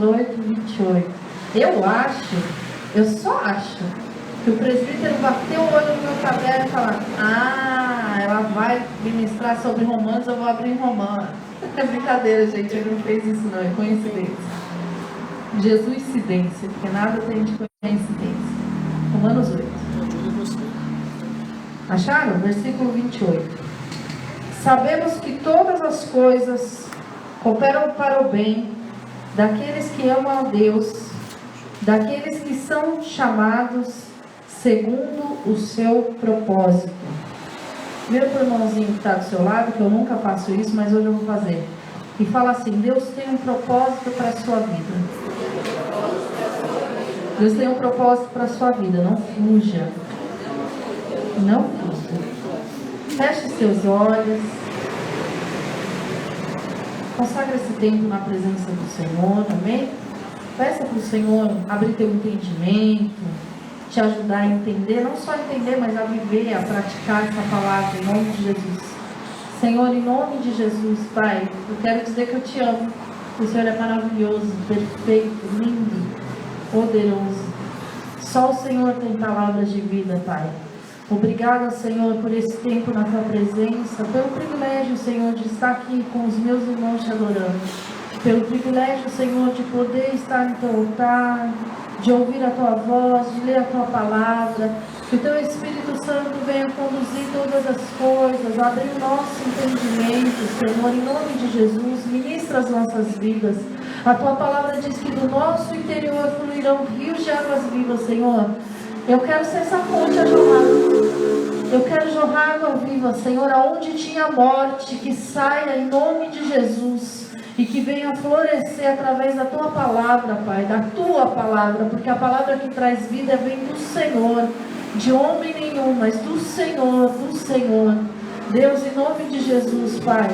8:28. Eu só acho que o presbítero bateu o olho no meu caderno e falou: ela vai ministrar sobre Romanos, eu vou abrir em Romanos. É brincadeira, gente, ele não fez isso não, é coincidência. Jesuicidência, porque nada tem de coincidência. Romanos 8. Acharam? Versículo 28. Sabemos que todas as coisas cooperam para o bem daqueles que amam a Deus, daqueles que são chamados segundo o seu propósito. Vira para o irmãozinho que está do seu lado, que eu nunca faço isso, mas hoje eu vou fazer. E fala assim: Deus tem um propósito para a sua vida. Deus tem um propósito para a sua vida. Não fuja. Não fuja. Feche seus olhos. Consagre esse tempo na presença do Senhor, amém? Peça para o Senhor abrir teu entendimento, te ajudar a entender, não só entender, mas a viver, a praticar essa palavra em nome de Jesus. Senhor, em nome de Jesus, Pai, eu quero dizer que eu te amo. O Senhor é maravilhoso, perfeito, lindo, poderoso. Só o Senhor tem palavras de vida, Pai. Obrigada, Senhor, por esse tempo na tua presença, pelo privilégio, Senhor, de estar aqui com os meus irmãos te adorando, pelo privilégio, Senhor, de poder estar no teu altar, de ouvir a tua voz, de ler a tua palavra, que o teu Espírito Santo venha conduzir todas as coisas, abrir o nosso entendimento, Senhor, em nome de Jesus, ministra as nossas vidas. A tua palavra diz que do nosso interior fluirão rios de águas vivas, Senhor. Eu quero ser essa fonte a jorrar. Eu quero jorrar água viva, Senhor, aonde tinha morte, que saia em nome de Jesus e que venha florescer através da tua palavra, Pai, da tua palavra, porque a palavra que traz vida vem do Senhor, de homem nenhum, mas do Senhor, do Senhor. Deus, em nome de Jesus, Pai,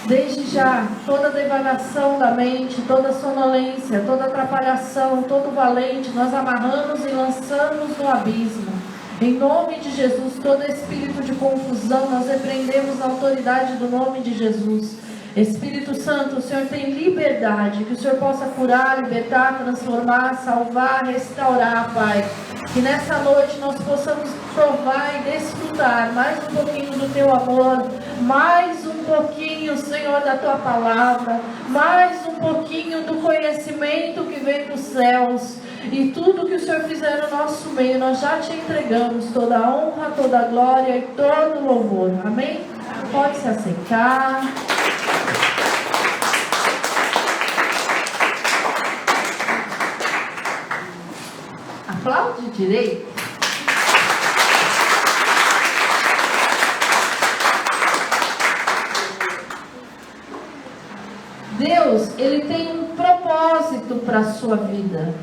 desde já, toda devagação da mente, toda sonolência, toda atrapalhação, todo valente, nós amarramos e lançamos no abismo. Em nome de Jesus, todo espírito de confusão, nós repreendemos na autoridade do nome de Jesus. Espírito Santo, o Senhor tem liberdade, que o Senhor possa curar, libertar, transformar, salvar, restaurar, Pai. Que nessa noite nós possamos provar e desfrutar mais um pouquinho do teu amor, mais um pouquinho, Senhor, da tua palavra, mais um pouquinho do conhecimento que vem dos céus. E tudo que o Senhor fizer no nosso meio, nós já te entregamos toda a honra, toda a glória e todo o louvor. Amém? Pode se assentar. Aplaude direito. Deus, Ele tem um propósito para a sua vida.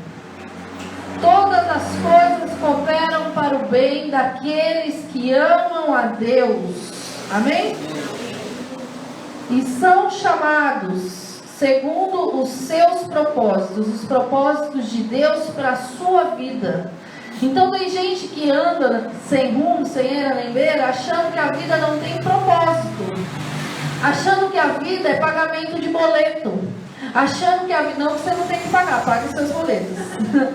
Todas as coisas cooperam para o bem daqueles que amam a Deus. Amém? E são chamados segundo os seus propósitos, os propósitos de Deus para a sua vida. Então tem gente que anda sem rumo, sem era nem beira, achando que a vida não tem propósito, achando que a vida é pagamento de boleto, achando que a vida, não, você não tem que pagar, pague seus boletos.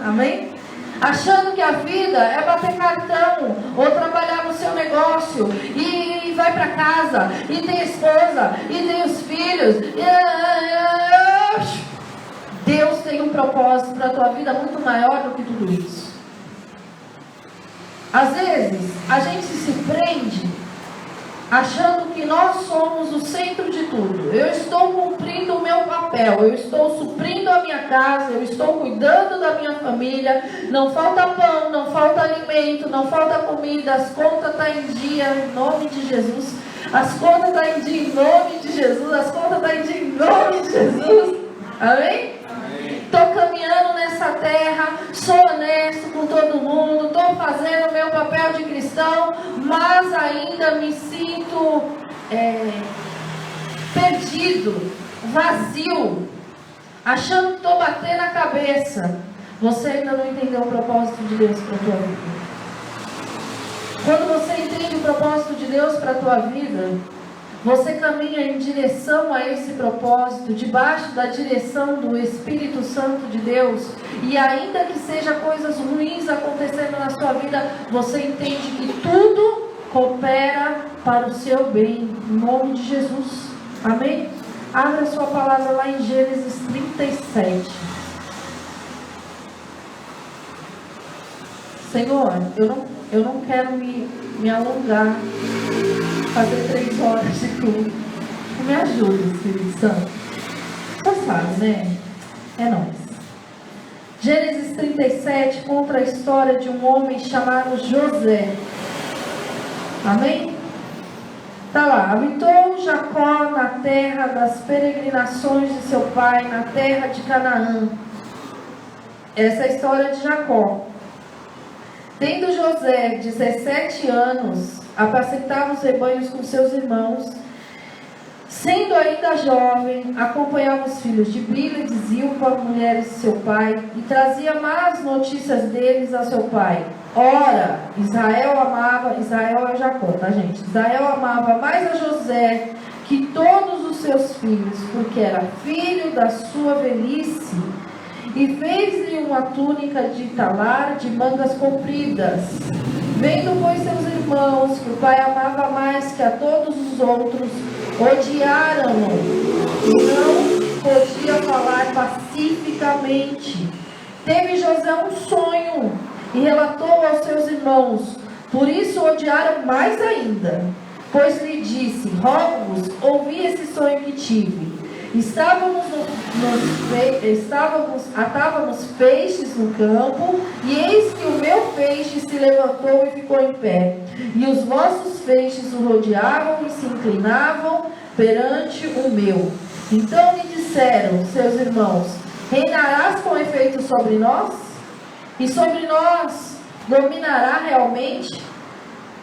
Amém? Achando que a vida é bater cartão ou trabalhar no seu negócio e vai para casa e tem esposa e tem os filhos. Deus tem um propósito para a tua vida muito maior do que tudo isso. Às vezes a gente se prende achando que nós somos o centro de tudo. Eu estou cumprindo o meu papel, eu estou suprindo a minha casa, eu estou cuidando da minha família, não falta pão, não falta alimento, não falta comida, as contas estão em dia, em nome de Jesus, as contas estão em dia, em nome de Jesus, as contas estão em dia, em nome de Jesus, amém? Estou caminhando nessa terra, sou honesto com todo mundo, estou fazendo o meu papel de cristão, mas ainda me sinto perdido, vazio, achando que estou batendo a cabeça. Você ainda não entendeu o propósito de Deus para a tua vida. Quando você entende o propósito de Deus para a tua vida, Você caminha em direção a esse propósito, debaixo da direção do Espírito Santo de Deus, e ainda que seja coisas ruins acontecendo na sua vida, você entende que tudo coopera para o seu bem, em nome de Jesus. Amém? Abra a sua palavra lá em Gênesis 37. Senhor, eu não quero me alongar, fazer 3 horas de culto. Me ajuda, Espírito Santo. Você sabe, né? É nóis. Gênesis 37 conta a história de um homem chamado José. Amém? Está lá. Habitou Jacó na terra das peregrinações de seu pai, na terra de Canaã. Essa é a história de Jacó. Tendo José 17 anos, apacentava os rebanhos com seus irmãos. Sendo ainda jovem, acompanhava os filhos de Bila e de Zilpa, mulheres de seu pai, e trazia más notícias deles a seu pai. Ora, Israel é Jacó, tá, gente? Israel amava mais a José que todos os seus filhos, porque era filho da sua velhice, e fez-lhe uma túnica de talar de mangas compridas. Vendo, pois, seus irmãos, que o pai amava mais que a todos os outros, odiaram-no, e não podia falar pacificamente. Teve José um sonho, e relatou aos seus irmãos, por isso odiaram mais ainda, pois lhe disse, rogo-vos, ouvi esse sonho que tive. Atávamos peixes no campo, e eis que o meu peixe se levantou e ficou em pé, e os vossos peixes o rodeavam e se inclinavam perante o meu. Então lhe disseram seus irmãos, reinarás com efeito sobre nós? E sobre nós dominará realmente?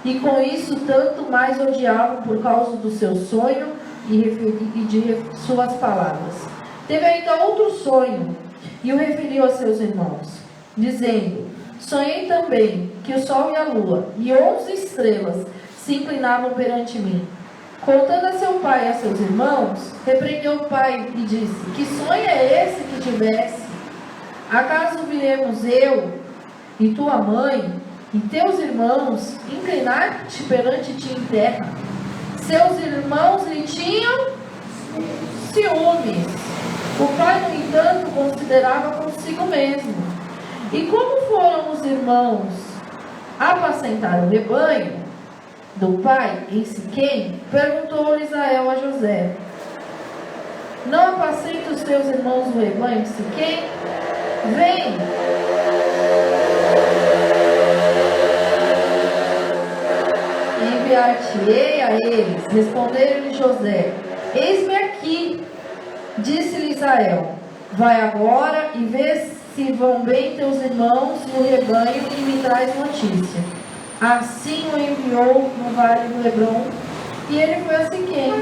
E com isso tanto mais odiavam por causa do seu sonho e de suas palavras. Teve ainda outro sonho, e o referiu a seus irmãos, dizendo, sonhei também que o sol e a lua, e 11 estrelas, se inclinavam perante mim. Contando a seu pai e a seus irmãos, repreendeu o pai e disse, que sonho é esse que tivesse? Acaso viremos eu, e tua mãe, e teus irmãos, inclinar-te perante ti em terra? Seus irmãos lhe tinham ciúmes. O pai, no entanto, considerava consigo mesmo. E como foram os irmãos apacentar o rebanho do pai em Siquém, perguntou Israel a José, não apacenta os teus irmãos o rebanho de Siquém? Vem, enviar-te-ei a eles. Responderam-lhe José, eis-me aqui. Disse-lhe Israel, vai agora e vê se vão bem teus irmãos no rebanho e me traz notícia. Assim o enviou no vale do Hebrom, e ele foi a Siquém.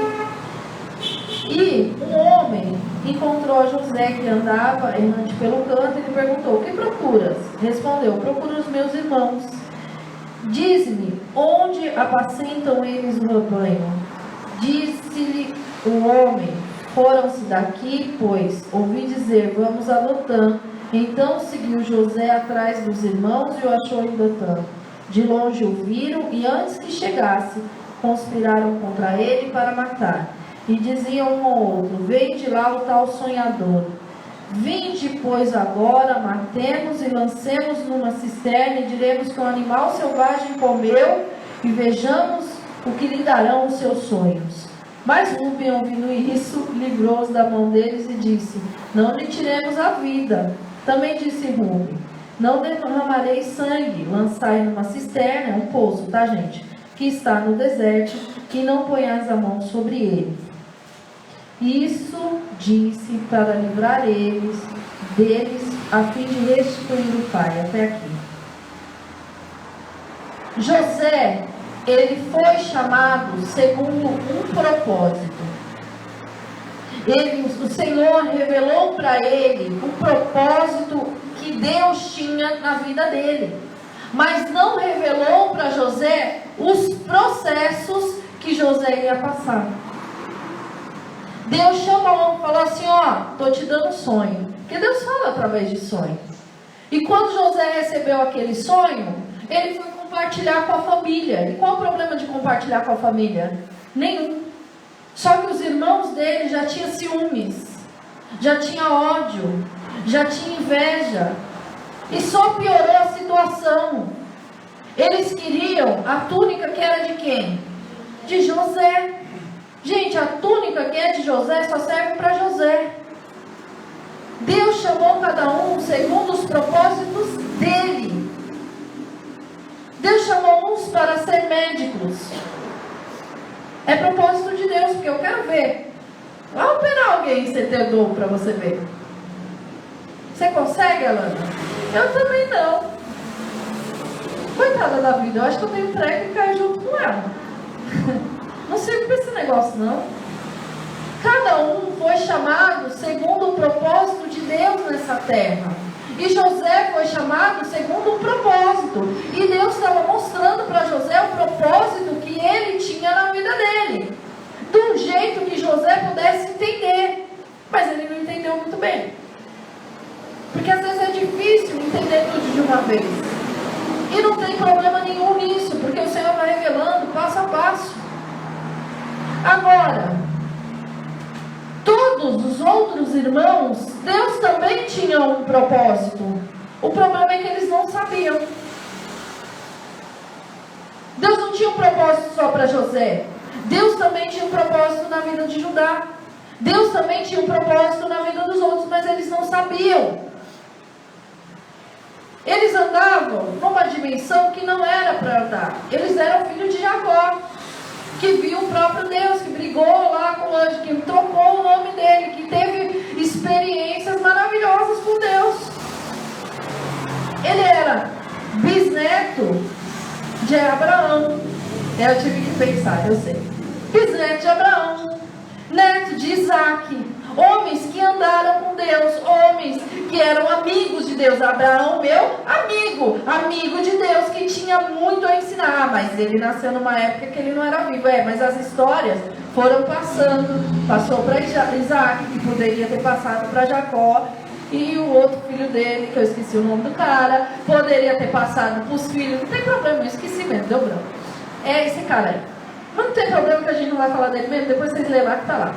E um homem encontrou a José que andava errante pelo canto e lhe perguntou, o que procuras? Respondeu, procuro os meus irmãos. Diz-me, onde apacentam eles o rebanho? Disse-lhe o homem, foram-se daqui, pois ouvi dizer, vamos a Dotã. Então seguiu José atrás dos irmãos e o achou em Dotã. De longe o viram e antes que chegasse, conspiraram contra ele para matar. E diziam um ao outro, veio de lá o tal sonhador. Vinde, pois, agora, matemos e lancemos numa cisterna e diremos que um animal selvagem comeu e vejamos o que lhe darão os seus sonhos. Mas Rúben, ouvindo isso, livrou-os da mão deles e disse, não lhe tiremos a vida. Também disse Rúben, não derramarei sangue, lançai numa cisterna, um poço, tá, gente? Que está no deserto, e não ponhais a mão sobre ele. Isso disse para livrar deles, a fim de restituir o pai. Até aqui. José, ele foi chamado segundo um propósito. O Senhor revelou para ele um propósito que Deus tinha na vida dele. Mas não revelou para José os processos que José ia passar. Deus chamou, falou assim, ó, estou te dando sonho. Porque Deus fala através de sonho. E quando José recebeu aquele sonho, ele foi compartilhar com a família. E qual o problema de compartilhar com a família? Nenhum. Só que os irmãos dele já tinham ciúmes, já tinha ódio, já tinha inveja. E só piorou a situação. Eles queriam a túnica que era de quem? De José. Gente, a túnica que é de José só serve para José. Deus chamou cada um segundo os propósitos dele. Deus chamou uns para ser médicos. É propósito de Deus, porque eu quero ver. Vai operar alguém em CTDO para você ver. Você consegue, Alana? Eu também não. Coitada da vida, eu acho que eu tenho treco e caio junto com ela. Não sirvo para esse negócio, não. Cada um foi chamado segundo o propósito de Deus nessa terra. E José foi chamado segundo um propósito. E Deus estava mostrando para José o propósito que ele tinha na vida dele. De um jeito que José pudesse entender. Mas ele não entendeu muito bem. Porque às vezes é difícil entender tudo de uma vez. E não tem problema nenhum nisso, porque o Senhor vai revelando passo a passo. Agora, todos os outros irmãos, Deus também tinha um propósito. O problema é que eles não sabiam. Deus não tinha um propósito só para José. Deus também tinha um propósito na vida de Judá. Deus também tinha um propósito na vida dos outros, mas eles não sabiam. Eles andavam numa dimensão que não era para andar. Eles eram filhos de Jacó, que viu o próprio Deus, que brigou lá com o anjo, que trocou o nome dele, que teve experiências maravilhosas com Deus. Ele era bisneto de Abraão. Eu tive que pensar, eu sei. Bisneto de Abraão, neto de Isaac. Homens que andaram com Deus, homens que eram amigos de Deus. Abraão, meu amigo de Deus, que tinha muito a ensinar. Mas ele nasceu numa época que ele não era vivo. Mas as histórias foram passando. Passou para Isaac, que poderia ter passado para Jacó. E o outro filho dele, que eu esqueci o nome do cara, poderia ter passado para os filhos. Não tem problema, eu esqueci mesmo, deu branco. É esse cara aí. Mas não tem problema que a gente não vai falar dele mesmo, depois vocês levar que tá lá.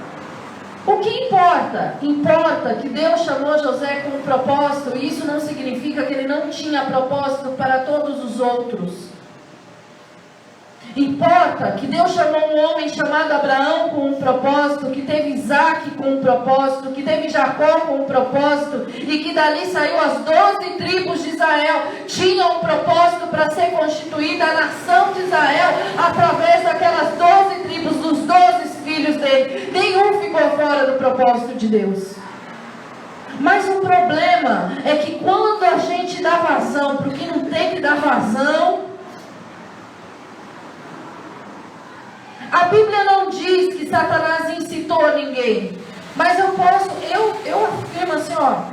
O que importa? Importa que Deus chamou José com um propósito, e isso não significa que ele não tinha propósito para todos os outros. Importa que Deus chamou um homem chamado Abraão com um propósito, que teve Isaac com um propósito, que teve Jacó com um propósito, e que dali saiu as 12 tribos de Israel. Tinha um propósito para ser constituída a nação de Israel, através daquelas 12 tribos, dos 12 filhos dele. Nenhum ficou fora do propósito de Deus. Mas o problema é que quando a gente dá vazão para o que não tem que dar vazão, a Bíblia não diz que Satanás incitou ninguém. Mas eu afirmo assim, ó.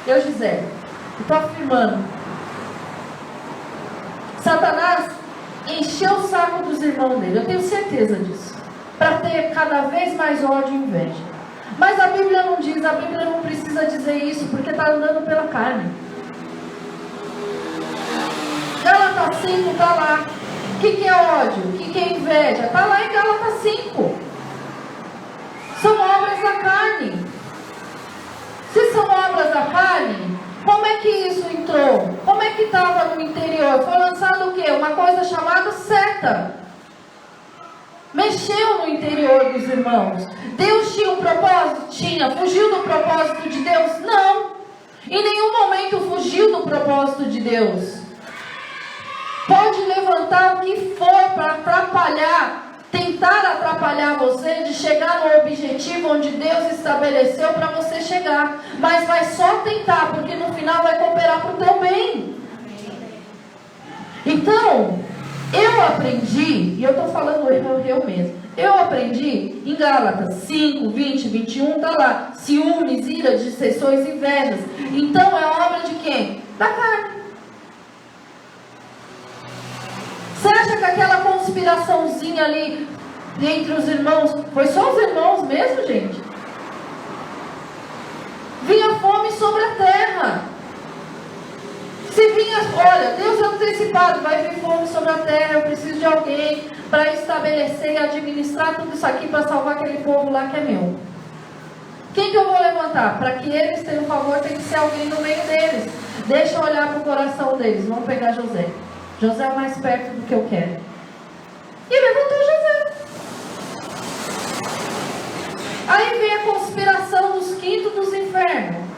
Eu, Gisele, eu estou afirmando. Satanás encheu o saco dos irmãos dele. Eu tenho certeza disso. Para ter cada vez mais ódio e inveja. Mas a Bíblia não diz, a Bíblia não precisa dizer isso, porque está andando pela carne. Gálatas 5 está lá. O que é ódio? O que é inveja? Está lá em Gálatas 5. São obras da carne. Se são obras da carne, como é que isso entrou? Como é que estava no interior? Foi lançado o quê? Uma coisa chamada seta. Mexeu no interior dos irmãos. Deus tinha um propósito? Tinha. Fugiu do propósito de Deus? Não. Em nenhum momento fugiu do propósito de Deus. Pode levantar o que for para atrapalhar, tentar atrapalhar você de chegar no objetivo onde Deus estabeleceu para você chegar. Mas vai só tentar, porque no final vai cooperar para o teu bem. Então, eu aprendi, e eu estou falando eu mesmo, eu aprendi em Gálatas 5, 20, 21, está lá, ciúmes, iras, dissensões, invejas. Então é obra de quem? Da carne. Você acha que aquela conspiraçãozinha ali entre os irmãos. Foi só os irmãos mesmo, gente? Vinha fome sobre a terra. Se vinha, olha, Deus é antecipado, vai vir fome sobre a terra, eu preciso de alguém para estabelecer e administrar tudo isso aqui para salvar aquele povo lá que é meu. Quem que eu vou levantar? Para que eles tenham favor, tem que ser alguém no meio deles. Deixa eu olhar para o coração deles. Vamos pegar José. José é mais perto do que eu quero. E levantou José. Aí vem a conspiração dos quintos dos infernos.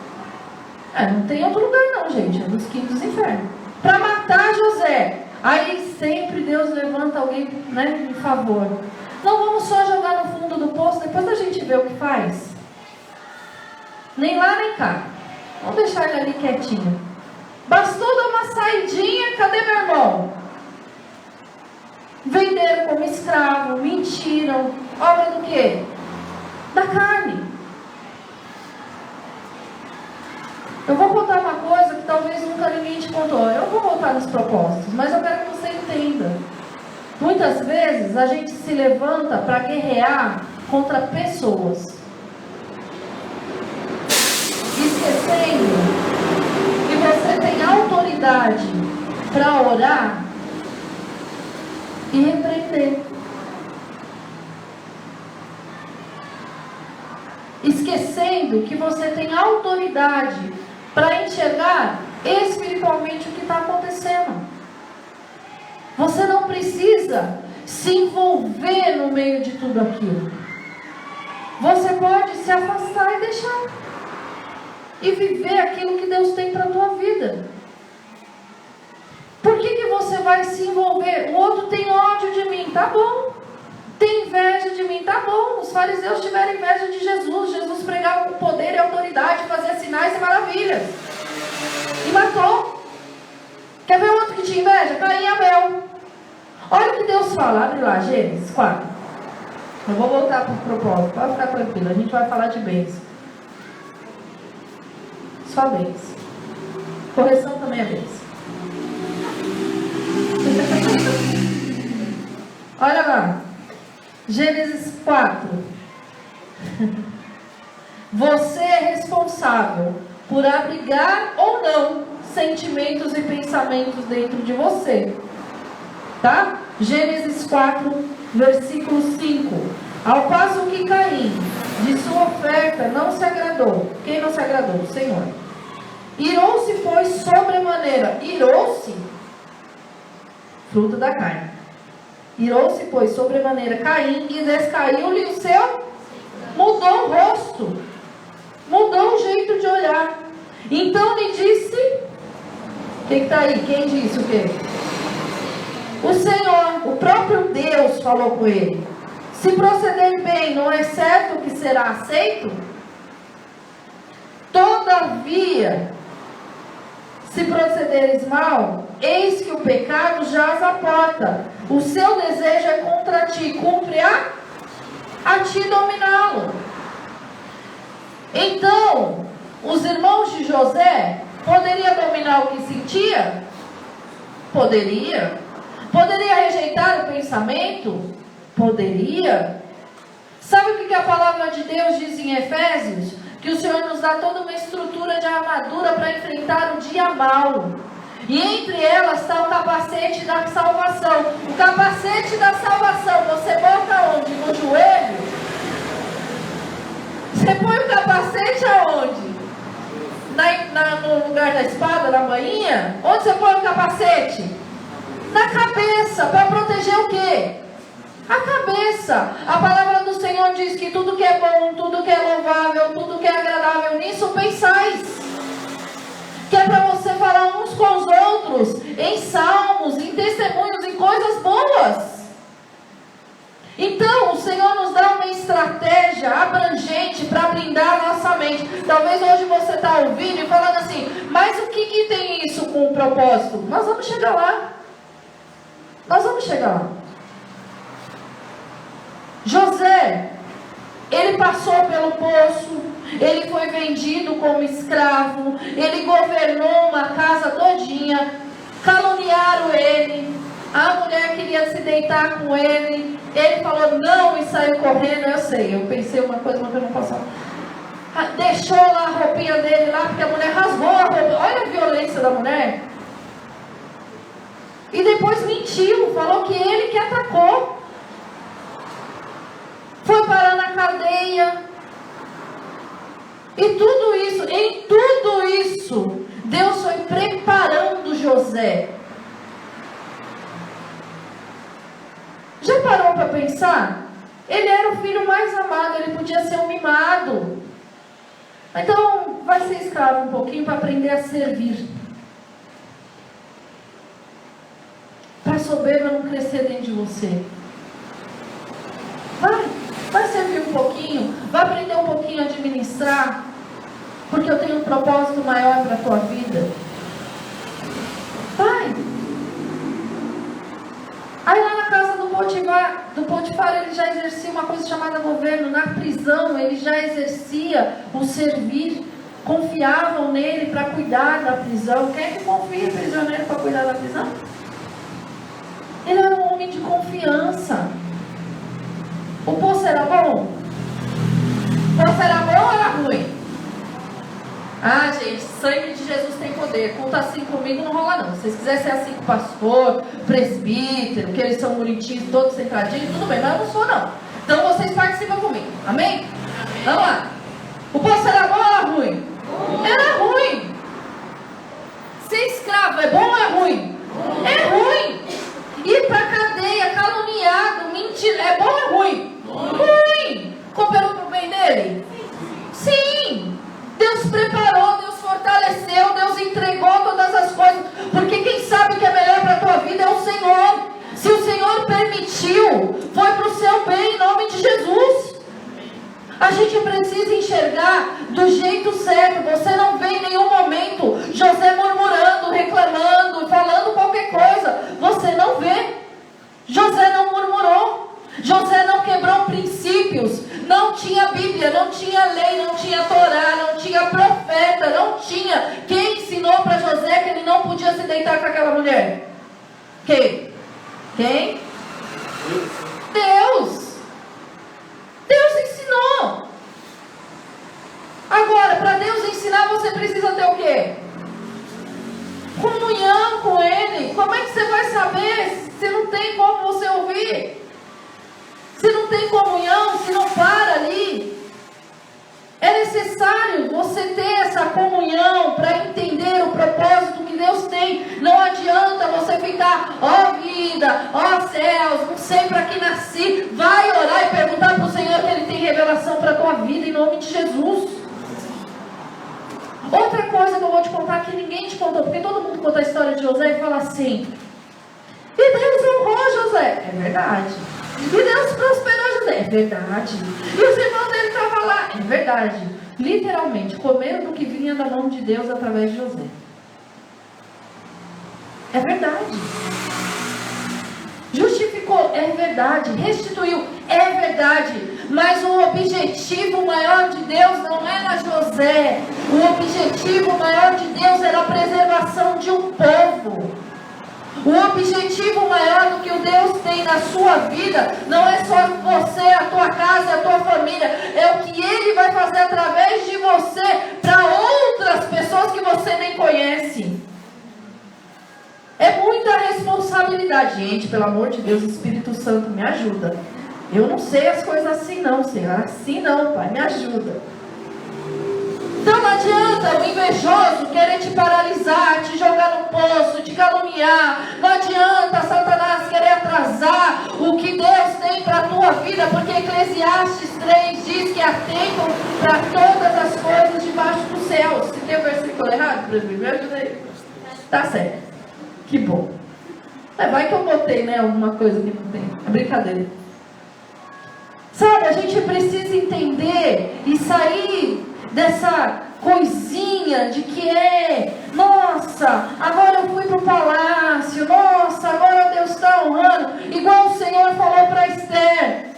Não tem outro lugar não, gente. É dos quintos dos infernos. Para matar José. Aí sempre Deus levanta alguém, né, em favor. Não vamos só jogar no fundo do poço, depois a gente vê o que faz. Nem lá nem cá. Vamos deixar ele ali quietinho. Bastou dar uma saidinha, cadê meu irmão? Venderam como escravo, mentiram. Obra do quê? Da carne. Eu vou contar uma coisa que talvez nunca ninguém te contou. Eu vou voltar nos propósitos, mas eu quero que você entenda. Muitas vezes a gente se levanta para guerrear contra pessoas, esquecendo que você tem autoridade para orar e repreender. Esquecendo que você tem autoridade para enxergar espiritualmente o que está acontecendo. Você não precisa se envolver no meio de tudo aquilo. Você pode se afastar e deixar. E viver aquilo que Deus tem para a tua vida. Por que você vai se envolver? O outro tem ódio de mim, tá bom. Tem inveja de mim, tá bom. Os fariseus tiveram inveja de Jesus. Jesus pregava com poder e autoridade, fazia sinais e maravilhas. E matou. Quer ver outro que tinha inveja? Caim e Abel. Olha o que Deus fala. Abre lá, Gênesis 4. Eu vou voltar para o propósito. Pode ficar tranquilo. A gente vai falar de bens. Só bens. Correção também é bens. Olha lá. Gênesis 4. Você é responsável por abrigar ou não sentimentos e pensamentos dentro de você. Tá? Gênesis 4, versículo 5. Ao passo que Caim, de sua oferta, não se agradou. Quem não se agradou? O Senhor. Irou-se, pois, sobremaneira. Irou-se, fruto da carne. Irou-se, pois, sobremaneira Caim, e descaiu-lhe o seu. Mudou o rosto. Mudou o jeito de olhar. Então lhe disse. O que está aí? Quem disse o quê? O Senhor, o próprio Deus falou com ele. Se proceder bem, não é certo que será aceito? Todavia, se procederes mal, eis que o pecado jaz à porta. O seu desejo é contra ti. Cumpre a ti dominá-lo. Então, os irmãos de José poderiam dominar o que sentia? Poderia. Poderia rejeitar o pensamento? Poderia. Sabe o que a palavra de Deus diz em Efésios? Que o Senhor nos dá toda uma estrutura de armadura para enfrentar o dia mau. E entre elas está o capacete da salvação. O capacete da salvação, você bota onde? No joelho? Você põe o capacete aonde? No lugar da espada, na bainha? Onde você põe o capacete? Na cabeça, para proteger o quê? A cabeça. A palavra do Senhor diz que tudo que é bom, tudo que é louvável, tudo que é agradável, nisso pensais. Que é para você falar uns com os outros, em salmos, em testemunhos, em coisas boas. Então, o Senhor nos dá uma estratégia abrangente para blindar a nossa mente. Talvez hoje você está ouvindo e falando assim, mas o que tem isso com o propósito? Nós vamos chegar lá. Nós vamos chegar lá. José, ele passou pelo poço, ele foi vendido como escravo, ele governou uma casa todinha, caluniaram ele, A mulher queria se deitar com ele. Ele falou não e saiu correndo. Eu sei, eu pensei uma coisa, mas eu não posso. Deixou lá a roupinha dele lá, porque a mulher rasgou a roupa. Olha a violência da mulher. E depois mentiu, falou que ele que atacou. Foi parar na cadeia. E tudo isso, em tudo isso, Deus foi preparando José. Já parou para pensar? Ele era o filho mais amado, ele podia ser um mimado. Então, vai ser escravo um pouquinho para aprender a servir. Para a soberba não crescer dentro de você. Vai servir um pouquinho, vai aprender um pouquinho a administrar, porque eu tenho um propósito maior para a tua vida. Vai. Aí lá na casa do Potifar, ele já exercia uma coisa chamada governo. Na prisão, ele já exercia o servir. Confiavam nele para cuidar da prisão. Quem é que confia em prisioneiro para cuidar da prisão? Ele era um homem de confiança. O poço era bom? O poço era bom ou era ruim? Ah, gente, sangue de Jesus tem poder. Culto assim comigo não rola não. Se vocês quiserem ser assim com o pastor, presbítero, que eles são bonitinhos, todos centradinhos, tudo bem, mas eu não sou não. Então vocês participam comigo, amém? Vamos lá. O poço era bom ou era ruim? Era ruim. Ser escravo é bom ou é ruim? É ruim. Ir pra cadeia, caluniado, mentir, é bom ou é ruim? Ruim. Cooperou pro bem dele? Sim. Deus preparou, Deus fortaleceu, Deus entregou todas as coisas, porque quem sabe o que é melhor para a tua vida é o Senhor. Se o Senhor permitiu, foi para o seu bem, em nome de Jesus. A gente precisa enxergar do jeito certo. Você não vê em nenhum momento José murmurando, reclamando, falando qualquer coisa. Você não vê. José não murmurou. José não quebrou princípios. Não tinha Bíblia, não tinha lei, não tinha Torá, não tinha profeta, não tinha. Quem ensinou para José que ele não podia se deitar com aquela mulher? Quem? Deus. Deus ensinou. Agora, para Deus ensinar, você precisa ter o quê? Comunhão com Ele. Como é que você vai saber se não tem como você ouvir? Se não tem comunhão, se não para ali. É necessário você ter essa comunhão para entender o propósito que Deus tem. Não adianta você ficar, ó vida, ó céus, não sei para que nasci. Vai orar e perguntar para o Senhor que Ele tem revelação para a tua vida em nome de Jesus. Outra coisa que eu vou te contar que ninguém te contou, porque todo mundo conta a história de José e fala assim: e Deus honrou José. É verdade. E Deus prosperou José. É verdade. E os irmãos dele estavam lá. É verdade. Literalmente, comeram do que vinha da mão de Deus através de José. É verdade. Justificou. É verdade. Restituiu. É verdade. Mas o objetivo maior de Deus não era José. O objetivo maior de Deus era a preservação de um povo. O objetivo maior do que o Deus tem na sua vida não é só você, a tua casa, a tua família. É o que Ele vai fazer através de você para outras pessoas que você nem conhece. É muita responsabilidade. Gente, pelo amor de Deus, Espírito Santo, me ajuda. Eu não sei as coisas assim não, Senhor. Assim não, Pai, me ajuda. Então não adianta o invejoso querer te paralisar, te jogar no poço, te caluniar. Não adianta Satanás querer atrasar o que Deus tem para a tua vida, porque Eclesiastes 3 diz que há tempo para todas as coisas debaixo do céu. Se tem o versículo errado, me ajuda aí. Tá certo. Que bom. Vai que eu botei, né, alguma coisa que não tem. É brincadeira. Sabe, a gente precisa entender e sair dessa coisinha de que nossa, agora eu fui para o palácio, nossa, agora Deus está honrando, igual o Senhor falou para Esther.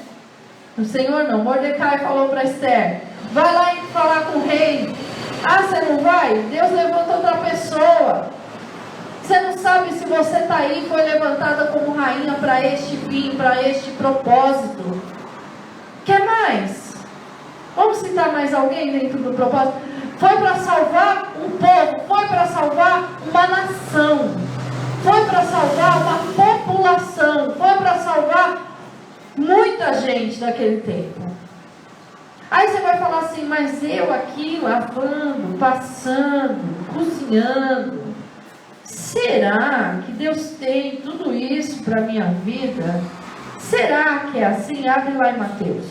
O Senhor não, Mordecai falou para Esther: vai lá e falar com o rei. Ah, você não vai? Deus levanta outra pessoa. Você não sabe se você está aí, foi levantada como rainha para este fim, para este propósito. Quer mais? Vamos citar mais alguém dentro do propósito? Foi para salvar um povo, foi para salvar uma nação, foi para salvar uma população, foi para salvar muita gente daquele tempo. Aí você vai falar assim, mas eu aqui lavando, passando, cozinhando, será que Deus tem tudo isso para a minha vida? Será que é assim? Abre lá em Mateus.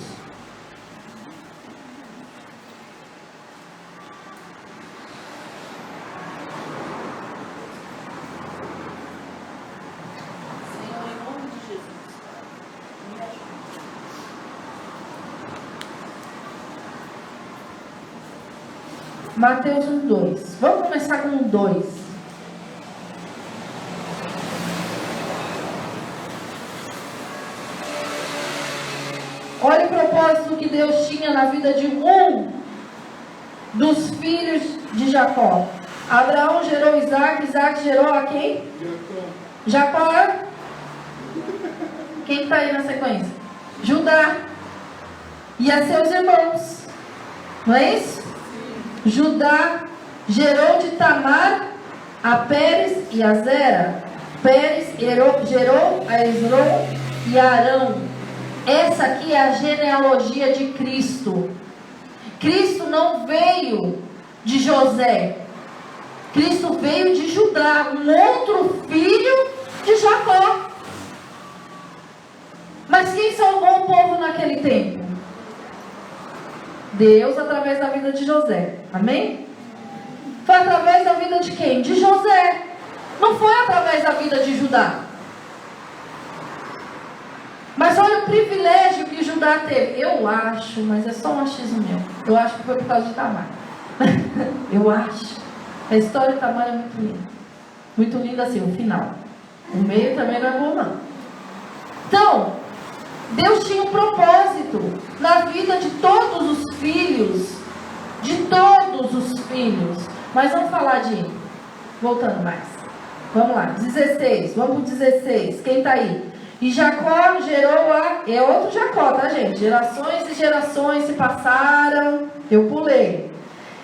Senhor, em nome de Jesus, me ajude. Mateus 1:2. Vamos começar com 2. Olha o propósito que Deus tinha na vida de um dos filhos de Jacó. Abraão gerou Isaac, Isaac gerou a quem? Jacó. Quem está aí na sequência? Judá. E a seus irmãos. Não é isso? Judá gerou de Tamar a Pérez e a Zera. Pérez gerou a Esrom e a Arão. Essa aqui é a genealogia de Cristo. Cristo não veio de José. Cristo veio de Judá, um outro filho de Jacó. Mas quem salvou o povo naquele tempo? Deus, através da vida de José. Amém? Foi através da vida de quem? De José. Não foi através da vida de Judá. Mas olha o privilégio que Judá teve. Eu acho, mas é só um achismo meu. Eu acho que foi por causa de Tamar. Eu acho. A história de Tamar é muito linda. Muito linda assim, o final. O meio também não é bom não. Então, Deus tinha um propósito na vida de todos os filhos. De todos os filhos. Mas vamos falar de... Voltando mais. Vamos lá, 16. Vamos para 16. Quem está aí? E Jacó gerou a... É outro Jacó, tá, gente? Gerações e gerações se passaram. Eu pulei.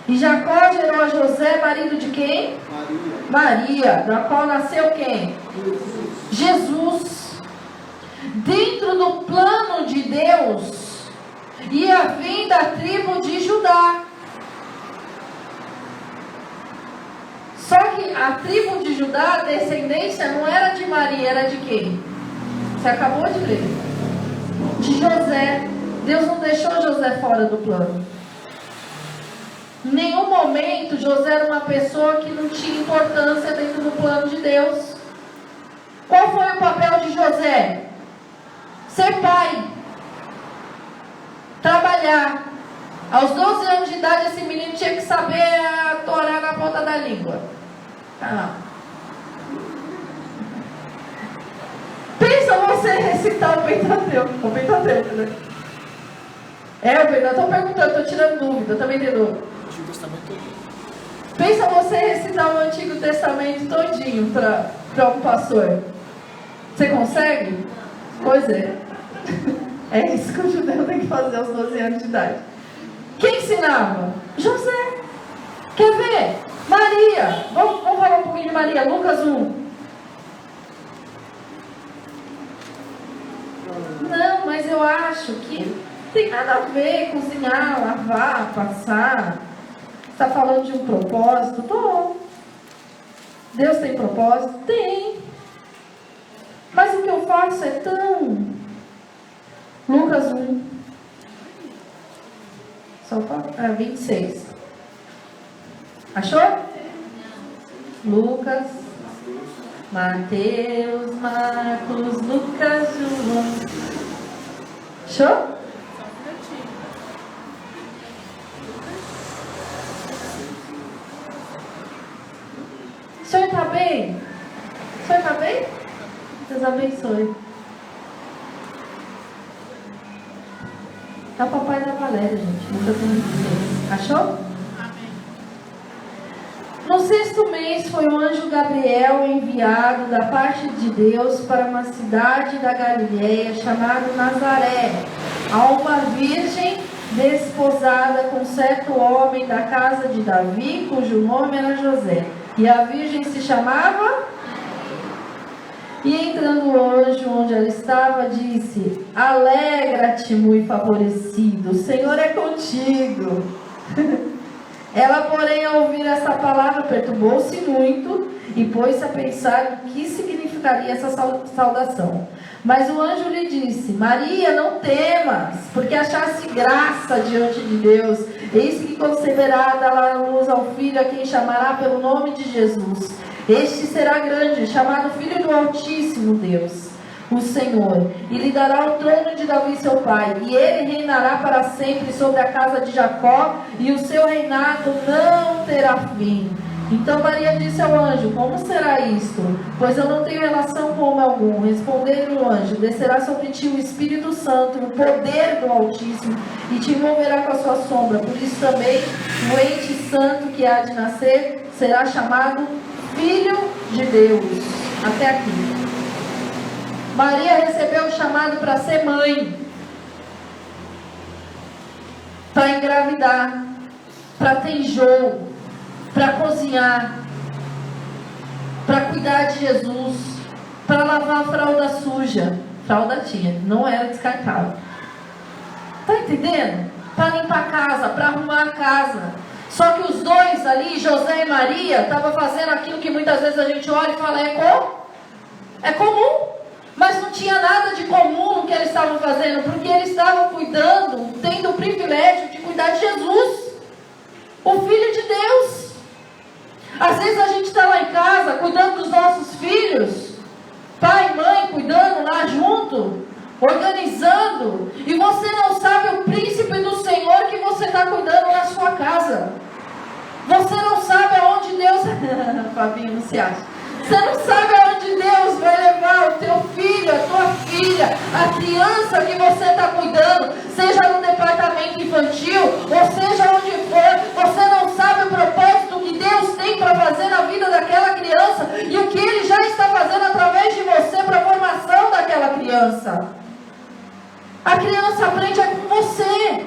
E Jacó gerou a José, marido de quem? Maria. Da qual nasceu quem? Jesus. Dentro do plano de Deus, ia vir da tribo de Judá. Só que a tribo de Judá, a descendência não era de Maria, era de quem? Você acabou de ler. De José. Deus não deixou José fora do plano. Em nenhum momento José era uma pessoa que não tinha importância dentro do plano de Deus. Qual foi o papel de José? Ser pai. Trabalhar. Aos 12 anos de idade esse menino tinha que saber a Torá na ponta da língua. Pensa você recitar o Pentateuco. O Pentateuco, né? É, o Pentateuco. Estou perguntando, estou tirando dúvida. Também tem dúvida. Antigo Testamento todo. Pensa você recitar o Antigo Testamento todinho para um pastor. Você consegue? Pois é. É isso que o judeu tem que fazer aos 12 anos de idade. Quem ensinava? José. Quer ver? Maria. Vamos falar um pouquinho de Maria. Lucas 1. Não, mas eu acho que não tem nada a ver cozinhar, lavar, passar. Está falando de um propósito? Bom. Deus tem propósito? Tem. Mas o que eu faço é tão... Lucas 1. Só para 26. Achou? Lucas, Mateus, Marcos, Lucas, João. Achou? O senhor está bem? O senhor está bem? Deus abençoe. É o papai da Valéria, gente. Lucas 1:26. Achou? Amém. No No 6º mês foi o anjo Gabriel enviado da parte de Deus para uma cidade da Galileia chamada Nazaré, a uma virgem desposada com certo homem da casa de Davi, cujo nome era José. E a virgem se chamava? E entrando o anjo onde ela estava, disse: alegra-te, muito favorecido, o Senhor é contigo. Ela, porém, ao ouvir essa palavra, perturbou-se muito e pôs-se a pensar o que significaria essa saudação. Mas o anjo lhe disse: Maria, não temas, porque achaste graça diante de Deus. Eis que conceberá, dará luz ao filho, a quem chamará pelo nome de Jesus. Este será grande, chamado Filho do Altíssimo Deus, o Senhor, e lhe dará o trono de Davi seu pai, e ele reinará para sempre sobre a casa de Jacó, e o seu reinado não terá fim. Então Maria disse ao anjo: como será isto? Pois eu não tenho relação com homem algum. Respondeu-lhe o anjo: descerá sobre ti o Espírito Santo, o poder do Altíssimo, e te envolverá com a sua sombra. Por isso também o ente santo que há de nascer será chamado Filho de Deus. Até aqui. Maria recebeu o chamado para ser mãe, para engravidar, para ter enjoo, para cozinhar, para cuidar de Jesus, para lavar a fralda suja. Fralda tinha, não era descartável. Está entendendo? Para limpar a casa, para arrumar a casa. Só que os dois ali, José e Maria, estavam fazendo aquilo que muitas vezes a gente olha e fala: é comum. Mas não tinha nada de comum no que eles estavam fazendo, porque eles estavam cuidando, tendo o privilégio de cuidar de Jesus, o Filho de Deus. Às vezes a gente está lá em casa, cuidando dos nossos filhos, pai e mãe cuidando lá junto, organizando, e você não sabe o príncipe do Senhor que você está cuidando na sua casa. Você não sabe aonde Deus... Fabinho, não se acha. Você não sabe aonde Deus vai levar o teu filho, a tua filha, a criança que você está cuidando, seja no departamento infantil, ou seja onde for. Você não sabe o propósito que Deus tem para fazer na vida daquela criança e o que Ele já está fazendo através de você para a formação daquela criança. A criança aprende com você.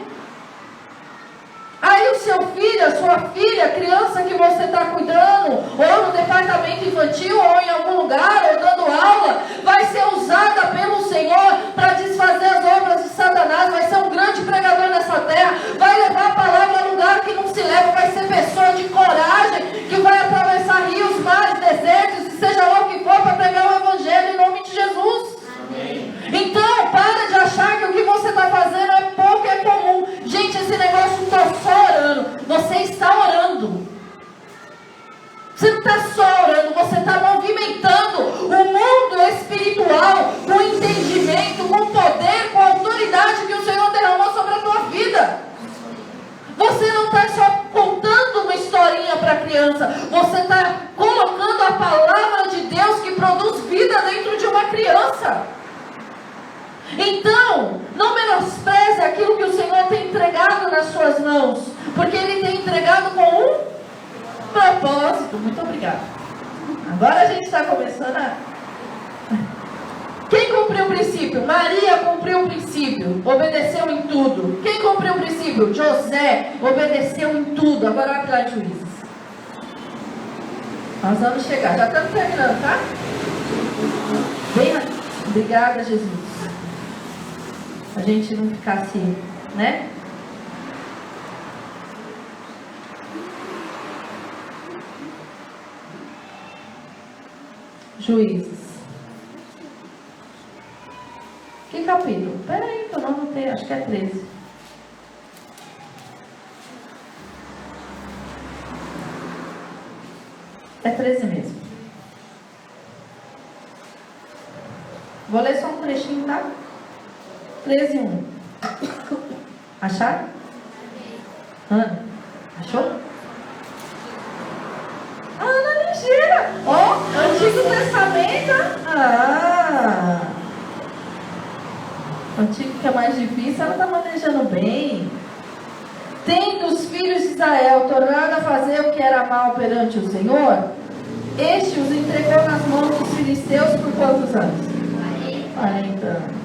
Aí o seu filho, a sua filha, a criança que você está cuidando, ou no departamento infantil, ou em algum lugar, ou dando aula, vai ser usada pelo Senhor para desfazer as obras de Satanás, vai ser um grande pregador nessa terra, vai levar a palavra a lugar que não se leva, vai ser pessoa de coragem, que vai atravessar rios, mares, desertos, e seja lá o que for, para pregar o Evangelho em nome de Jesus. Amém. Então, para de achar que o que você está fazendo é pouco, é comum. Gente, esse negócio não está só orando. Você está orando. Você não está só orando, você está movimentando o mundo espiritual com entendimento, com poder, com autoridade que o Senhor derramou sobre a tua vida. Você não está só contando uma historinha para a criança. Você está colocando a palavra de Deus que produz vida dentro de uma criança. Então, não menospreze aquilo que o Senhor tem entregado nas suas mãos, porque Ele tem entregado com um propósito. Muito obrigada. Agora a gente está começando a... Quem cumpriu o princípio? Maria cumpriu o princípio, obedeceu em tudo. Quem cumpriu o princípio? José obedeceu em tudo. Agora vai lá de Juízes. Nós vamos chegar, já estamos terminando, tá? Bem rápido. Obrigada, Jesus. A gente não ficar assim, né? Juízes. Que capítulo? Peraí, que eu não anotei, acho que é 13. É 13 mesmo. Vou ler só um trechinho, tá? 13:1. Acharam? Ana, achou? Ana ligeira. Ó, Antigo Testamento. Antigo que é mais difícil, ela está manejando bem. Tendo os filhos de Israel, tornado a fazer o que era mal perante o Senhor, este os entregou nas mãos dos filisteus por quantos anos? 40 anos.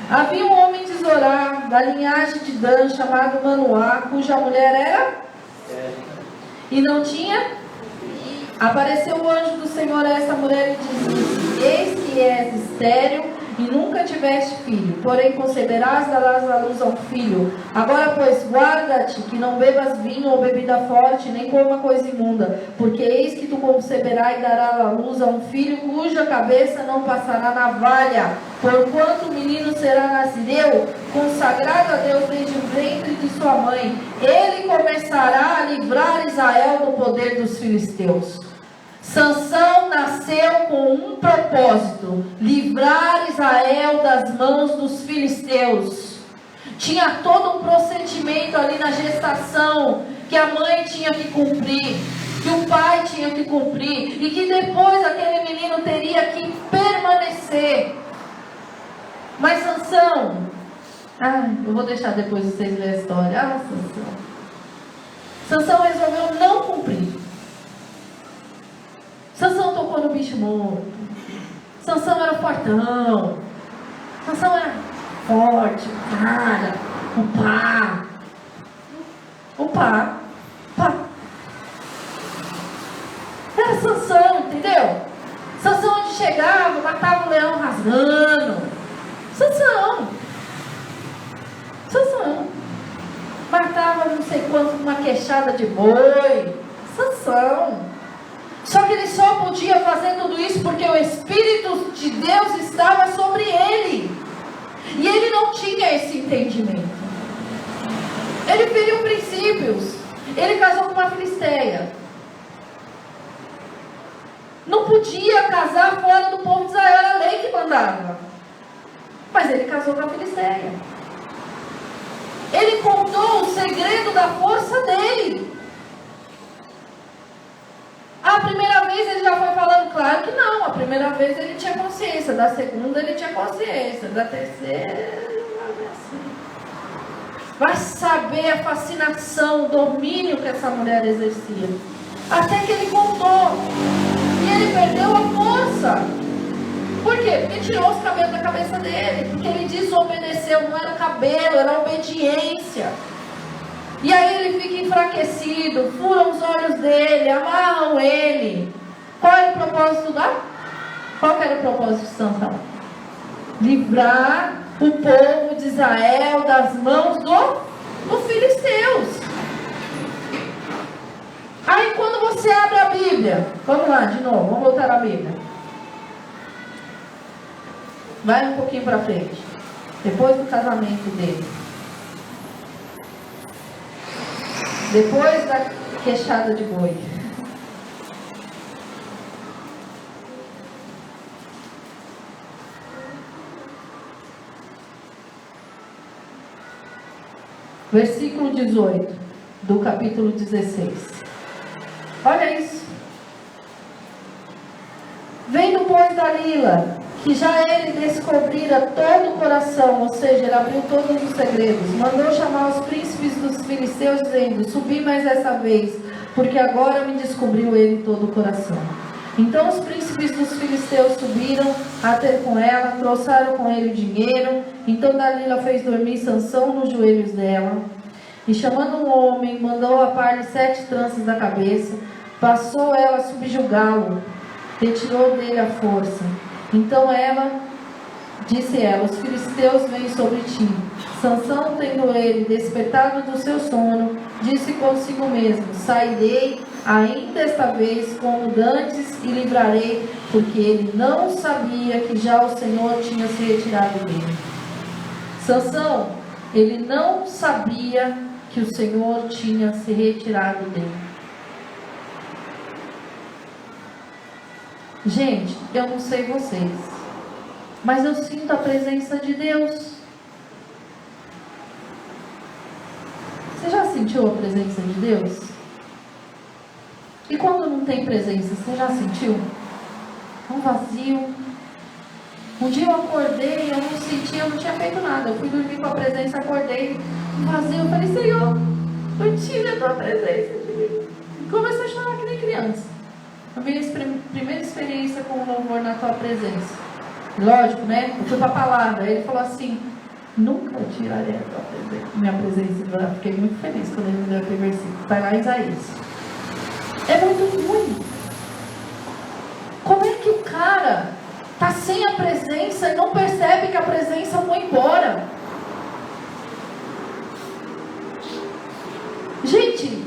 Havia um homem de Zorá, da linhagem de Dan, chamado Manoá, cuja mulher era? E não tinha? Apareceu o anjo do Senhor a essa mulher e disse: eis que és estéril e nunca tiveste filho, porém conceberás e darás à luz a um filho. Agora, pois, guarda-te que não bebas vinho ou bebida forte, nem coma coisa imunda, porque eis que tu conceberás e darás à luz a um filho cuja cabeça não passará navalha, porquanto o menino será nazireu, consagrado a Deus desde o ventre de sua mãe. Ele começará a livrar Israel do poder dos filisteus. Sansão nasceu com um propósito: livrar Israel das mãos dos filisteus. Tinha todo um procedimento ali na gestação que a mãe tinha que cumprir, que o pai tinha que cumprir, e que depois aquele menino teria que permanecer. Mas Sansão, eu vou deixar depois vocês lerem a história. Sansão resolveu não cumprir. Sansão tocou no bicho morto. Sansão era fortão. Sansão era forte, cara, o pá. Era Sansão, entendeu? Sansão onde chegava, matava o leão rasgando. Sansão. Matava não sei quanto com uma queixada de boi. Sansão. Só que ele só podia fazer tudo isso porque o Espírito de Deus estava sobre ele. E ele não tinha esse entendimento. Ele feriu princípios. Ele casou com uma filisteia. Não podia casar fora do povo de Israel, era a lei que mandava. Mas ele casou com a filisteia. Ele contou o segredo da força dele. A primeira vez ele já foi falando, claro que não. A primeira vez ele tinha consciência, da segunda ele tinha consciência, da terceira, vai saber a fascinação, o domínio que essa mulher exercia. Até que ele contou. E ele perdeu a força. Por quê? Porque tirou os cabelos da cabeça dele. Porque ele desobedeceu, não era o cabelo, era a obediência. E aí ele fica enfraquecido, furam os olhos dele, amarram ele. Qual era o propósito Qual era o propósito de Sansão? Livrar o povo de Israel das mãos dos filisteus. Aí quando você abre a Bíblia, vamos lá de novo, vamos voltar à Bíblia. Vai um pouquinho para frente. Depois do casamento dele. Depois da queixada de boi. Versículo 18 do capítulo 16. Olha isso. Vendo, pois, Dalila, que já ele descobrira todo o coração, ou seja, ele abriu todos os segredos, mandou chamar os príncipes dos filisteus, dizendo: subi mais essa vez, porque agora me descobriu ele todo o coração. Então os príncipes dos filisteus subiram a ter com ela, trouxeram com ele o dinheiro. Então Dalila fez dormir Sansão nos joelhos dela, e chamando um homem, mandou apar-lhe 7 tranças da cabeça, passou ela a subjugá-lo, retirou dele a força. Então disse ela: os filisteus vêm sobre ti. Sansão, tendo ele despertado do seu sono, disse consigo mesmo: sairei ainda esta vez como dantes e livrarei, porque ele não sabia que já o Senhor tinha se retirado dele. Sansão, ele não sabia que o Senhor tinha se retirado dele. Gente, eu não sei vocês, mas eu sinto a presença de Deus. Você já sentiu a presença de Deus? E quando não tem presença, você já sentiu? Um vazio. Um dia eu acordei, eu não senti, eu não tinha feito nada. Eu fui dormir com a presença, acordei, um vazio. Eu falei: Senhor, Eu tive a tua presença de mim. Começou a chorar que nem criança. A minha primeira experiência com o louvor na tua presença. Lógico, né? Eu fui para a palavra. Ele falou assim: nunca tirarei a tua presença, minha presença. Eu fiquei muito feliz quando ele me deu aquele versículo. Está lá em Isaías. É muito ruim. Como é que o cara está sem a presença e não percebe que a presença foi embora? Gente,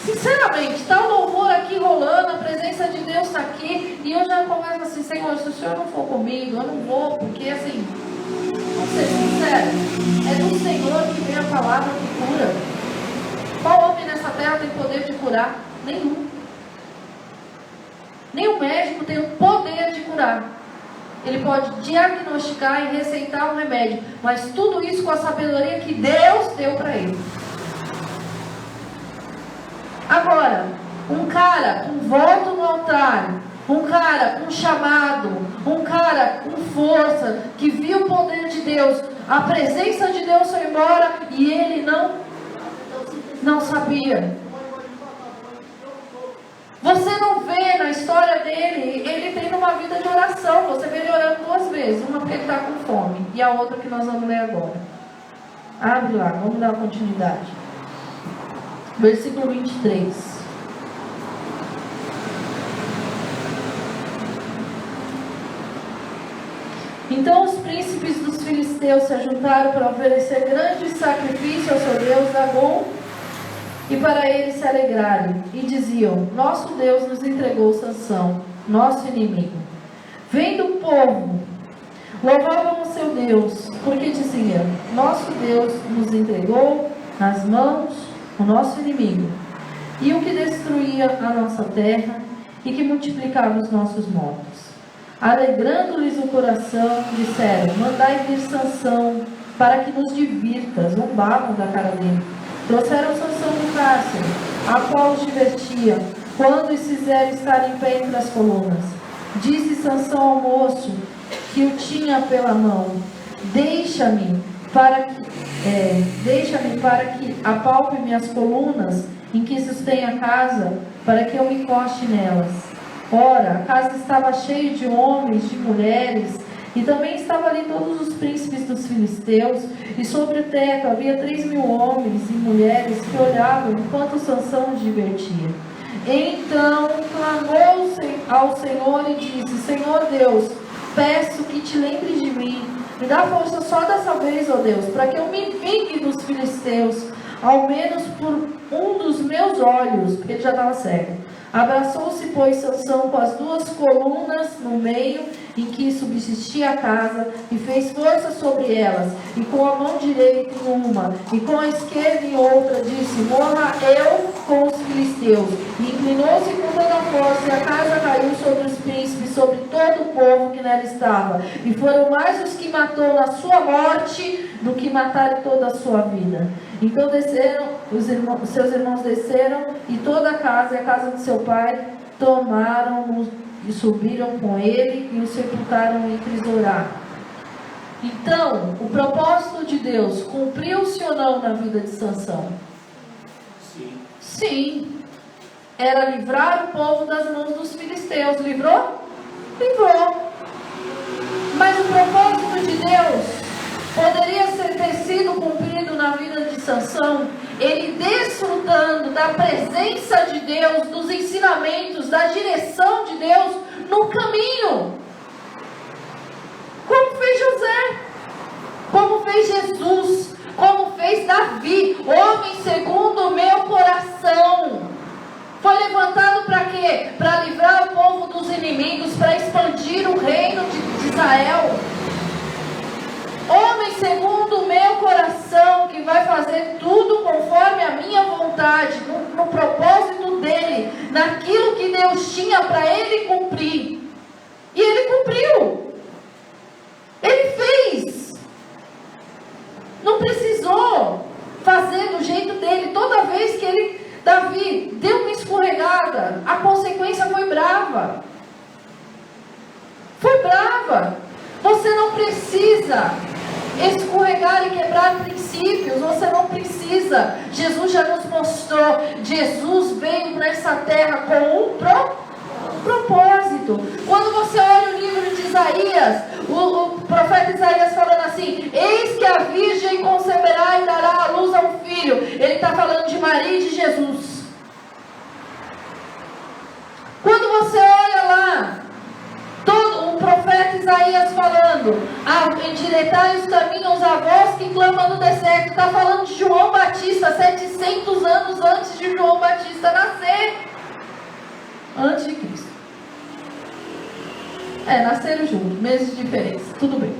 sinceramente, está o louvor aqui rolando, a presença de Deus está aqui, e eu já começo assim: Senhor, se o Senhor não for comigo, eu não vou, porque assim, vamos ser sinceros, é do Senhor que vem a palavra que cura. Qual homem nessa terra tem poder de curar? Nenhum. Nenhum médico tem o poder de curar. Ele pode diagnosticar e receitar um remédio, mas tudo isso com a sabedoria que Deus deu para ele. Agora, um cara com voto no altar, um cara com chamado, um cara com força, que viu o poder de Deus, a presença de Deus foi embora e ele não sabia. Você não vê na história dele, ele tem uma vida de oração. Você vê ele orando 2 vezes, uma porque ele está com fome e a outra que nós vamos ler agora. Abre lá, vamos dar continuidade. Versículo 23. Então os príncipes dos filisteus se ajuntaram para oferecer grande sacrifício ao seu Deus Dagom e para eles se alegrarem, e diziam: nosso Deus nos entregou Sansão, nosso inimigo. Vendo o povo, louvavam o seu Deus, porque diziam: nosso Deus nos entregou nas mãos o nosso inimigo, e o que destruía a nossa terra e que multiplicava os nossos mortos. Alegrando-lhes o coração, disseram: mandai vir Sansão para que nos divirta. Zombavam da cara dele. Trouxeram Sansão do cárcere, a qual os divertia, quando os fizeram estar em pé entre as colunas. Disse Sansão ao moço que o tinha pela mão: deixa-me para que apalpe minhas colunas, em que sustém a casa, para que eu me encoste nelas. Ora, a casa estava cheia de homens, de mulheres, e também estavam ali todos os príncipes dos filisteus, e sobre o teto havia 3.000 homens e mulheres que olhavam enquanto Sansão os divertia. Então clamou ao Senhor e disse: Senhor Deus, peço que te lembres de mim, me dá força só dessa vez, ó Deus, para que eu me vingue dos filisteus, ao menos por um dos meus olhos, porque ele já estava cego. Abraçou-se, pois, Sansão com as 2 colunas no meio, em que subsistia a casa, e fez força sobre elas, e com a mão direita em uma, e com a esquerda em outra, disse: morra eu com os filisteus. E inclinou-se com toda a força, e a casa caiu sobre os príncipes, sobre todo o povo que nela estava. E foram mais os que matou na sua morte, do que mataram toda a sua vida. Então desceram, seus irmãos desceram, e toda a casa e a casa de seu pai tomaram e subiram com ele e o sepultaram entre Zorá. Então, o propósito de Deus cumpriu-se ou não na vida de Sansão? Sim. Sim. Era livrar o povo das mãos dos filisteus. Livrou? Livrou. Mas o propósito de Deus poderia ter sido cumprido na vida de Sansão, ele desfrutando da presença de Deus, dos ensinamentos, da direção de Deus no caminho. Como fez José, como fez Jesus, como fez Davi, homem segundo o meu coração. Foi levantado para quê? Para livrar o povo dos inimigos, para expandir o reino de Israel. Homem segundo o meu coração, que vai fazer tudo conforme a minha vontade, no propósito dele, naquilo que Deus tinha para ele cumprir. E ele cumpriu. Ele fez. Não precisou fazer do jeito dele. Toda vez que Davi deu uma escorregada, a consequência foi brava. Foi brava. Você não precisa escorregar e quebrar princípios. Você não precisa. Jesus já nos mostrou. Jesus veio nessa terra com um propósito. Quando você olha o livro de Isaías, o profeta Isaías falando assim: eis que a virgem conceberá e dará à luz a um filho. Ele está falando de Maria e de Jesus. Quando você olha lá, todo o profeta Isaías falando: endireitai os caminhos a voz que clama no deserto. Está falando de João Batista, 700 anos antes de João Batista nascer. Antes de Cristo. Nasceram juntos, meses de diferença, tudo bem.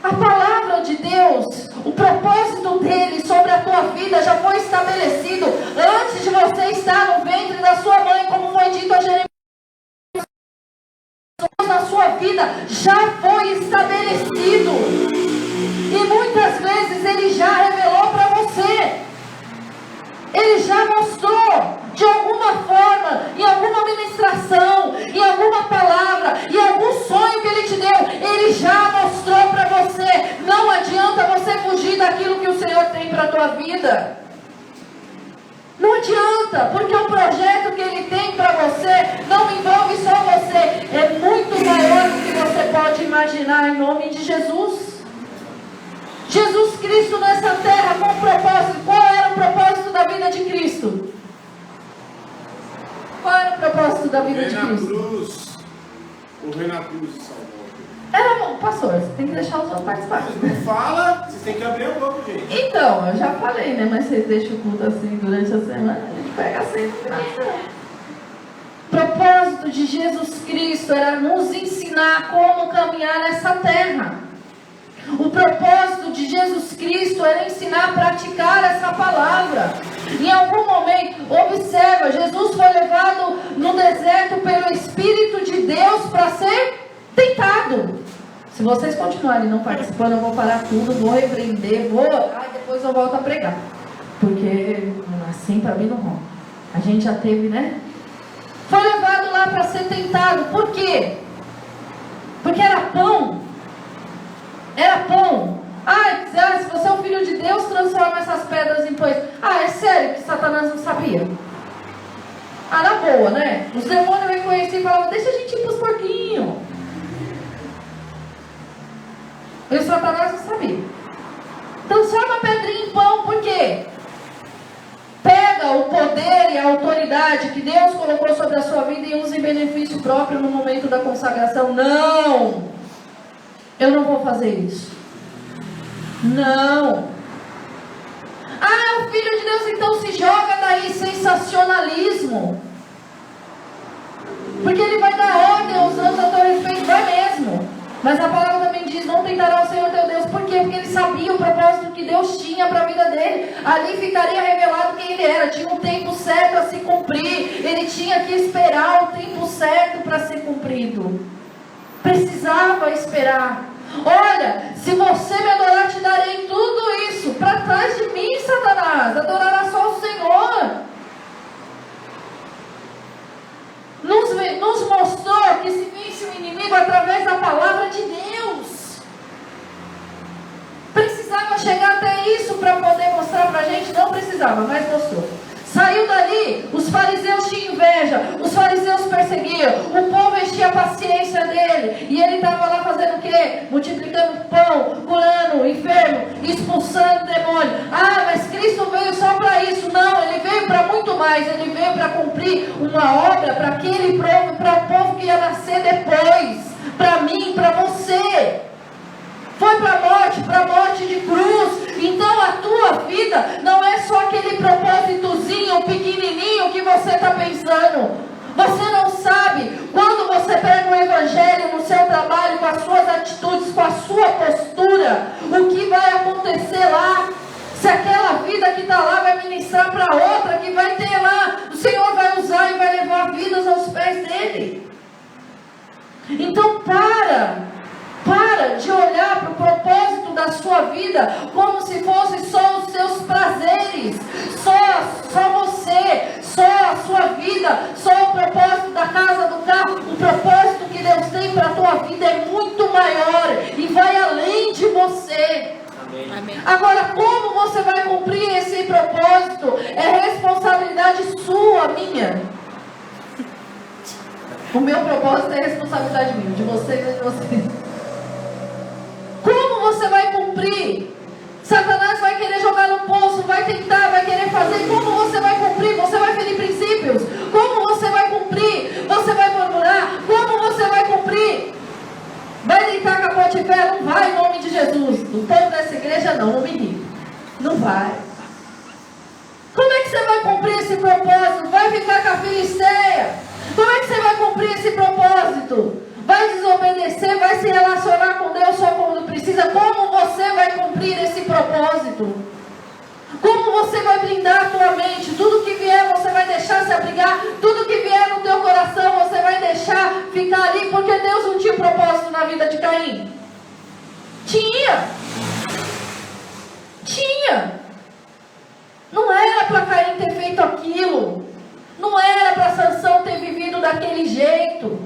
A palavra de Deus, o propósito dele sobre a tua vida já foi estabelecido antes de você estar no ventre da sua mãe, como foi dito a Jeremias. Na sua vida já foi estabelecido, e muitas vezes ele já revelou para você, ele já mostrou de alguma forma, em alguma ministração, em alguma palavra, em algum sonho que ele te deu. Ele já mostrou para você. Não adianta você fugir daquilo que o Senhor tem para a tua vida. Não adianta, porque o projeto que ele tem para você não envolve só você, é muito maior do que você pode imaginar, em nome de Jesus. Jesus Cristo nessa terra com um propósito. Qual era o propósito da vida de Cristo? Qual era o propósito da vida de Cristo? Morrer na cruz e salvar. Era bom, pastor, você tem que deixar os outros participarem. Vocês não falam, vocês têm que abrir o corpo, gente. Então, eu já falei, né? Mas vocês deixam o culto assim durante a semana, a gente pega assim no final de semana. O propósito de Jesus Cristo era nos ensinar como caminhar nessa terra. O propósito de Jesus Cristo era ensinar a praticar essa palavra. Em algum momento, observa, Jesus foi levado no deserto pelo Espírito de Deus para ser tentado. Se vocês continuarem não participando, eu vou parar tudo, vou repreender, depois eu volto a pregar. Porque assim para mim não rola. A gente já teve, né? Foi levado lá para ser tentado. Por quê? Porque era pão. Era pão. Se você é um filho de Deus, transforma essas pedras em pães. É sério que Satanás não sabia? Na boa, né? Os demônios me conheciam e falavam: deixa a gente ir para os porquinhos. E o Satanás não sabia. Transforma a pedrinha em pão, por quê? Pega o poder e a autoridade que Deus colocou sobre a sua vida e usa em benefício próprio no momento da consagração. Não! Eu não vou fazer isso. Não. É o Filho de Deus, então se joga daí, sensacionalismo. Porque ele vai dar ordem usando a teu respeito, vai mesmo. Mas a palavra também diz: não tentará o Senhor teu Deus. Por quê? Porque ele sabia o propósito que Deus tinha para a vida dele. Ali ficaria revelado quem ele era. Tinha um tempo certo a se cumprir. Ele tinha que esperar o tempo certo para ser cumprido. Precisava esperar. Olha, se você me adorar, te darei tudo isso. Para trás de mim, Satanás. Adorará só o Senhor. Nos mostrou que se vence o inimigo através da palavra de Deus. Precisava chegar até isso para poder mostrar para a gente? Não precisava, mas mostrou. Saiu dali, os fariseus tinham inveja, os fariseus perseguiam, o povo enchia a paciência dele, e ele estava lá fazendo o quê? Multiplicando pão, curando o enfermo, expulsando o demônio. Mas Cristo veio só para isso? Não, ele veio para muito mais. Ele veio para cumprir uma obra para aquele povo, para o povo que ia nascer depois, para mim, para você. Foi para a morte de cruz. Então a tua vida não é só aquele propósitozinho pequenininho que você está pensando. Você não sabe, quando você pega o Evangelho no seu trabalho, com as suas atitudes, com a sua postura, o que vai acontecer lá. Se aquela vida que está lá vai ministrar para outra, que vai ter lá, o Senhor vai usar e vai levar vidas aos pés dele. Então para de olhar para o propósito da sua vida como se fosse só os seus prazeres, só você, só a sua vida, só o propósito da casa, do carro. O propósito que Deus tem para a tua vida é muito maior e vai além de você. Amém. Amém. Agora, como você vai cumprir esse propósito? É responsabilidade sua, minha. O meu propósito é responsabilidade minha, de vocês e de vocês. Como você vai cumprir? Satanás vai querer jogar no poço, vai tentar, vai querer fazer. Como você vai cumprir? Você vai ferir princípios. Como você vai cumprir? Você vai murmurar. Como você vai cumprir? Vai deitar capote de pé? Não vai, em nome de Jesus. O povo dessa igreja não me irrita. Não vai. Como é que você vai cumprir esse propósito? Vai ficar com a filisteia? Como é que você vai cumprir esse propósito? Vai desobedecer? Vai se relacionar com Deus só quando precisa? Como você vai cumprir esse propósito? Como você vai blindar a tua mente? Tudo que vier você vai deixar se abrigar. Tudo que vier no teu coração você vai deixar ficar ali. Porque Deus não tinha propósito na vida de Caim. Tinha. Não era para Caim ter feito aquilo. Não era para Sansão ter vivido daquele jeito.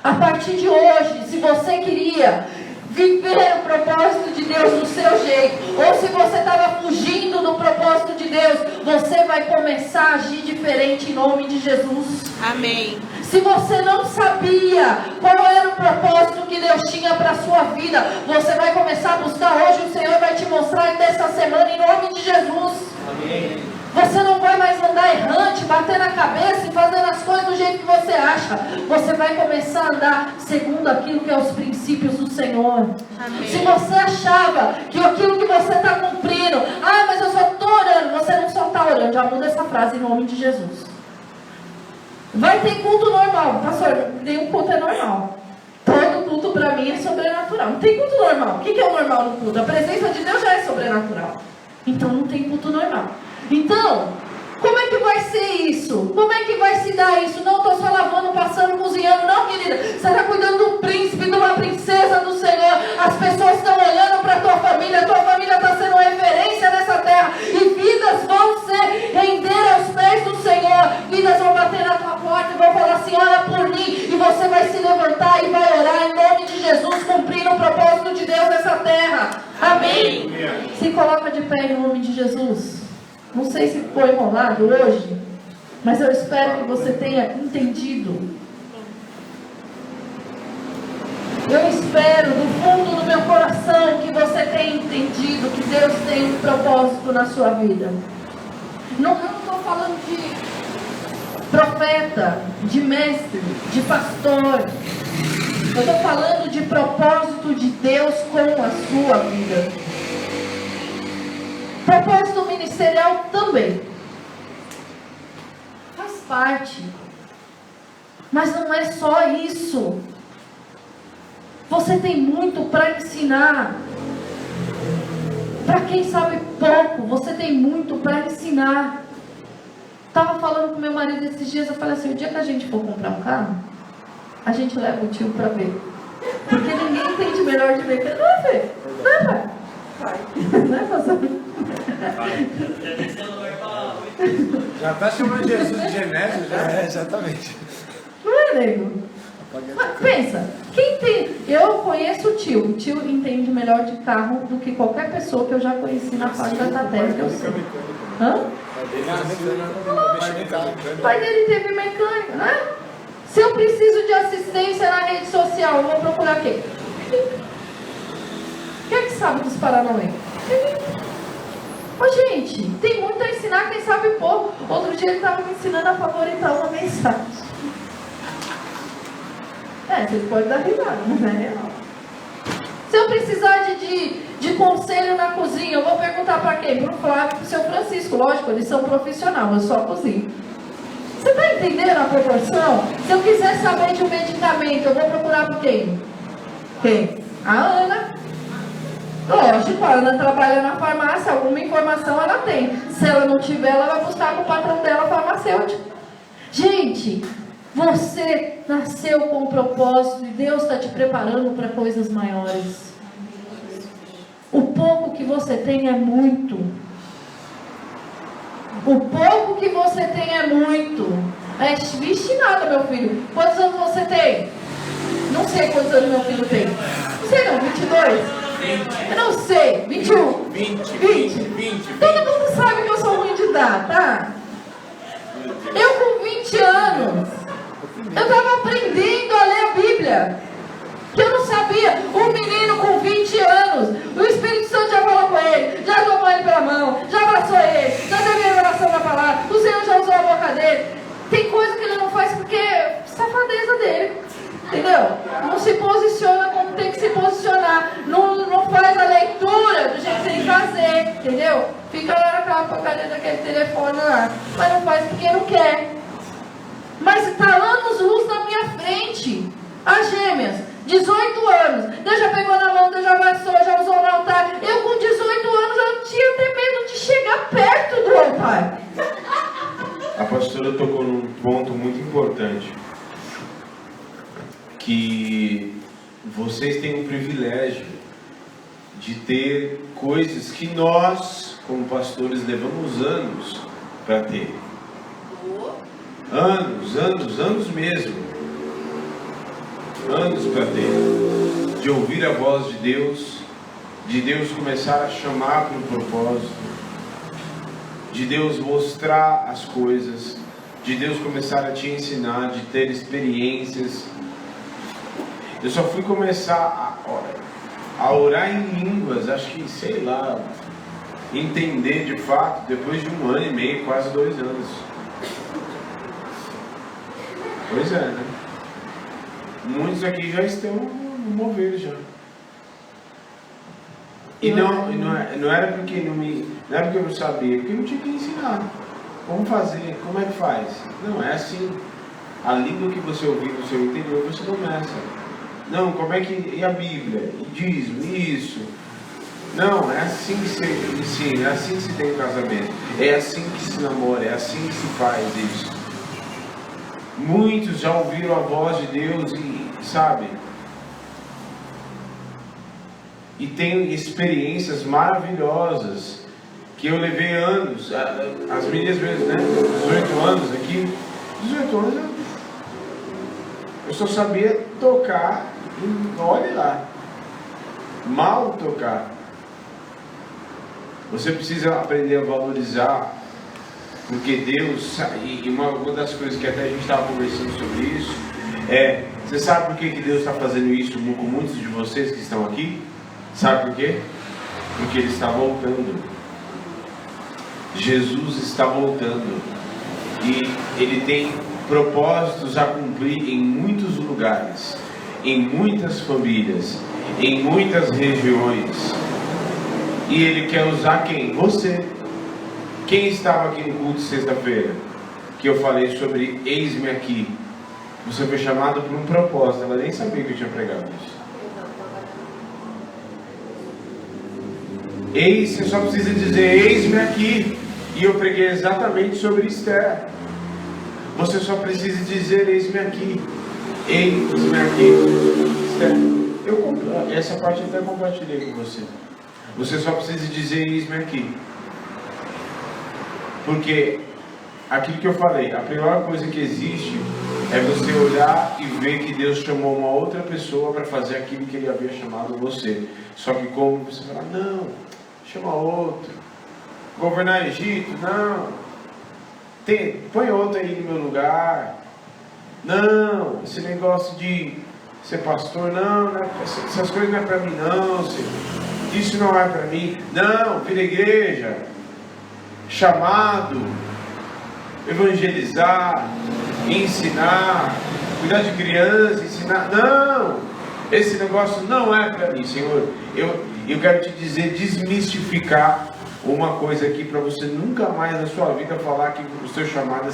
A partir de hoje, se você queria viver o propósito de Deus do seu jeito, ou se você estava fugindo do propósito de Deus, você vai começar a agir diferente em nome de Jesus. Amém. Se você não sabia qual era o propósito que Deus tinha para a sua vida, você vai começar a buscar hoje. O Senhor vai te mostrar ainda essa semana em nome de Jesus. Amém. Você não vai mais andar errante, bater na cabeça e fazendo as coisas do jeito que você acha. Você vai começar a andar segundo aquilo que é os princípios do Senhor. Amém. Se você achava que aquilo que você está cumprindo, mas eu só estou orando, você não só está orando, já muda essa frase em nome de Jesus. Vai ter culto normal, pastor, nenhum culto é normal. Todo culto para mim é sobrenatural. Não tem culto normal. O que é o normal no culto? A presença de Deus já é sobrenatural. Então não tem culto normal. Então, como é que vai ser isso? Como é que vai se dar isso? Não estou só lavando, passando, cozinhando. Não, querida. Você está cuidando de um príncipe, de uma princesa do Senhor. As pessoas estão olhando para a tua família. A tua família está sendo referência nessa terra. E vidas vão se render aos pés do Senhor. Vidas vão bater na tua porta e vão falar assim, ora por mim. E você vai se levantar e vai orar em nome de Jesus, cumprindo o propósito de Deus nessa terra. Amém? Se coloca de pé em nome de Jesus. Não sei se ficou enrolado hoje, mas eu espero que você tenha entendido. Eu espero do fundo do meu coração que você tenha entendido que Deus tem um propósito na sua vida. Não estou falando de profeta, de mestre, de pastor. Eu estou falando de propósito de Deus com a sua vida. Propósito ministerial também faz parte, mas não é só isso. Você tem muito para ensinar. Para quem sabe pouco, você tem muito para ensinar. Estava falando com meu marido esses dias, eu falei assim, o dia que a gente for comprar um carro, a gente leva o tio para ver. Porque ninguém entende melhor de ver. Não é, Fê? Não é, pai? Não é, pastor? Já está chamando Jesus de Genésio? Já? Exatamente. Não é, nego? Mas pensa, quem tem... Eu conheço o tio entende melhor de carro do que qualquer pessoa que eu já conheci na face da terra, que eu sei. Hã? O pai dele teve mecânica, né? Se eu preciso de assistência na rede social, eu vou procurar quem? Quem é que sabe dos Paranauê? Ô, gente, tem muito a ensinar, quem sabe pouco. Outro dia ele estava me ensinando a favoritar uma mensagem. Vocês podem dar risada, mas é real. Se eu precisar de conselho na cozinha, eu vou perguntar para quem? Para o Flávio e para o seu Francisco. Lógico, eles são profissionais, eu só cozinho. Você está entendendo a proporção? Se eu quiser saber de um medicamento, eu vou procurar por quem? Quem? A Ana. Lógico, a Ana trabalha na farmácia, alguma informação ela tem. Se ela não tiver, ela vai buscar com o patrão dela farmacêutico. Gente, você nasceu com um propósito e Deus está te preparando para coisas maiores. O pouco que você tem é muito. O pouco que você tem é muito. Vixe nada, meu filho. Quantos anos você tem? Não sei quantos anos meu filho tem. Não sei não, 22. Eu não sei, 21. 20. Todo mundo sabe que eu sou ruim de dar, tá? Eu com 20 anos, eu estava aprendendo a ler a Bíblia. Que eu não sabia. Um menino com 20 anos, o Espírito Santo já falou com ele, já tomou ele pela mão, já abraçou ele, já teve revelação da palavra, o Senhor já usou a boca dele. Tem coisa que ele não faz porque é safadeza dele. Entendeu? Não se posiciona como tem que se posicionar. Não faz a leitura do jeito que tem que fazer. Entendeu? Fica lá naquela porcaria daquele telefone lá. Mas não faz porque não quer. Mas está anos-luz na minha frente. As gêmeas, 18 anos. Deus já pegou na mão, Deus já abraçou, já usou no altar. Eu com 18 anos, eu tinha até medo de chegar perto do altar. A pastora tocou num ponto muito importante. Que vocês têm o privilégio de ter coisas que nós, como pastores, levamos anos para ter. Anos mesmo. Anos para ter. De ouvir a voz de Deus começar a chamar para um propósito, de Deus mostrar as coisas, de Deus começar a te ensinar, de ter experiências. Eu só fui começar a orar em línguas, acho que, sei lá, entender de fato, depois de 1 ano e meio, quase 2 anos. Pois é, né? Muitos aqui já estão no mover já. E não era porque não era porque eu não sabia, porque eu não tinha que ensinar. Como fazer, como é que faz? Não, é assim. A língua que você ouvir no seu interior, você começa. Não, como é que... E a Bíblia? E dízimo, isso. Não, é assim que se ensina, é assim que se tem um casamento. É assim que se namora, é assim que se faz isso. Muitos já ouviram a voz de Deus e, sabe? E tem experiências maravilhosas que eu levei anos. As meninas mesmo, né? 18 anos aqui. 18 anos eu só sabia tocar. Olhe lá, mal tocar. Você precisa aprender a valorizar, porque Deus, e uma das coisas que até a gente estava conversando sobre isso, você sabe por que Deus está fazendo isso com muitos de vocês que estão aqui? Sabe por quê? Porque Ele está voltando. Jesus está voltando, e Ele tem propósitos a cumprir em muitos lugares, em muitas famílias, em muitas regiões. E Ele quer usar quem? Você. Quem estava aqui no culto de sexta-feira? Que eu falei sobre eis-me aqui. Você foi chamado por um propósito. Ela nem sabia que eu tinha pregado isso. Você só precisa dizer eis-me aqui. E eu preguei exatamente sobre Esther. Você só precisa dizer eis-me aqui. Eis-me aqui. Essa parte eu até compartilhei com você. Você só precisa dizer eis-me aqui. Porque aquilo que eu falei, a pior coisa que existe é você olhar e ver que Deus chamou uma outra pessoa para fazer aquilo que Ele havia chamado você. Só que como você fala, não, chama outro. Governar Egito, não. Põe outro aí no meu lugar. Não, esse negócio de ser pastor, não, essas coisas não é para mim não, Senhor. Isso não é para mim. Não, vira igreja, chamado, evangelizar, ensinar, cuidar de criança, ensinar. Não, esse negócio não é para mim, Senhor. Eu quero te dizer, desmistificar uma coisa aqui para você nunca mais na sua vida falar que o seu chamado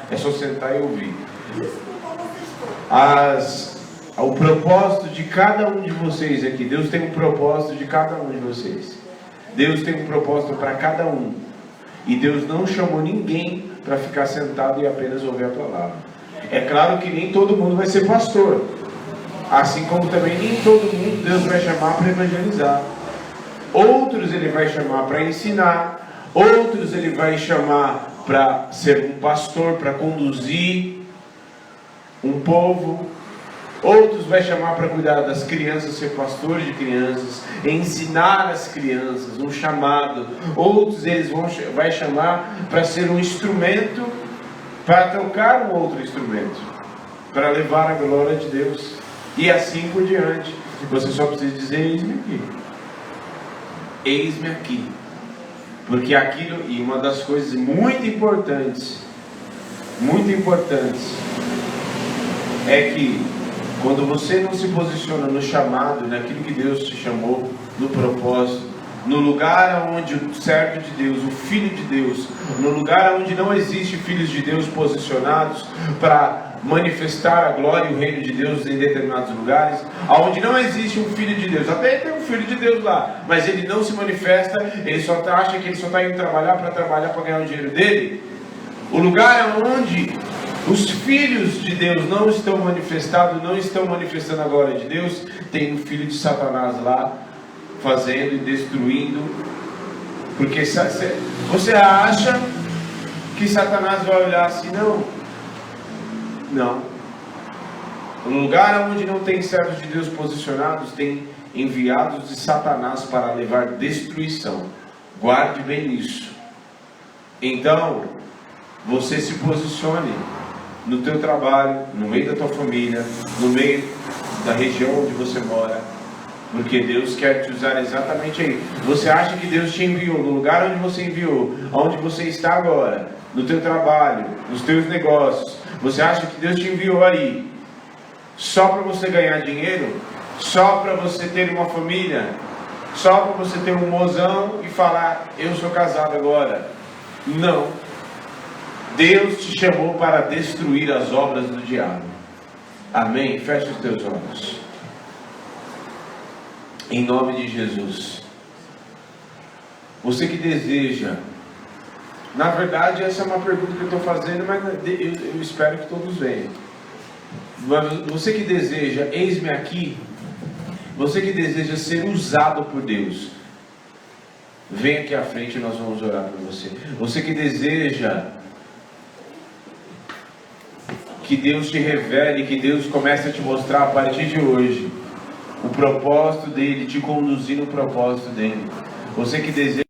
é só sentar e ouvir. O propósito de cada um de vocês aqui, Deus tem um propósito de cada um de vocês. Deus tem um propósito para cada um. E Deus não chamou ninguém para ficar sentado e apenas ouvir a palavra. É claro que nem todo mundo vai ser pastor. Assim como também nem todo mundo Deus vai chamar para evangelizar. Outros Ele vai chamar para ensinar. Outros Ele vai chamar para ser um pastor, para conduzir um povo. Outros vai chamar para cuidar das crianças, ser pastor de crianças, ensinar as crianças, um chamado. Outros vai chamar para ser um instrumento, para tocar um outro instrumento, para levar a glória de Deus. E assim por diante. Você só precisa dizer: eis-me aqui. Eis-me aqui. Porque aquilo, e uma das coisas muito importantes, é que quando você não se posiciona no chamado, naquilo que Deus te chamou, no propósito, no lugar onde o servo de Deus, o Filho de Deus, no lugar onde não existe filhos de Deus posicionados para manifestar a glória e o reino de Deus em determinados lugares, onde não existe um Filho de Deus, até tem um Filho de Deus lá, mas ele não se manifesta, ele só acha que ele só está indo trabalhar para ganhar o dinheiro dele. O lugar onde os filhos de Deus não estão manifestados, não estão manifestando a glória de Deus, tem um filho de Satanás lá, fazendo e destruindo. Porque você acha que Satanás vai olhar assim? Não. No lugar onde não tem servos de Deus posicionados, tem enviados de Satanás para levar destruição. Guarde bem isso. Então, você se posicione no teu trabalho, no meio da tua família, no meio da região onde você mora, porque Deus quer te usar exatamente aí. Você acha que Deus te enviou no lugar onde você enviou, onde você está agora, no teu trabalho, nos teus negócios? Você acha que Deus te enviou aí só para você ganhar dinheiro? Só para você ter uma família? Só para você ter um mozão e falar: eu sou casado agora? Não. Deus te chamou para destruir as obras do diabo. Amém? Feche os teus olhos. Em nome de Jesus. Você que deseja, na verdade essa é uma pergunta que eu estou fazendo, mas eu espero que todos venham. Mas você que deseja, eis-me aqui. Você que deseja ser usado por Deus, vem aqui à frente e nós vamos orar por você. Você que deseja que Deus te revele, que Deus comece a te mostrar a partir de hoje o propósito dele, te conduzir no propósito dele. Você que deseja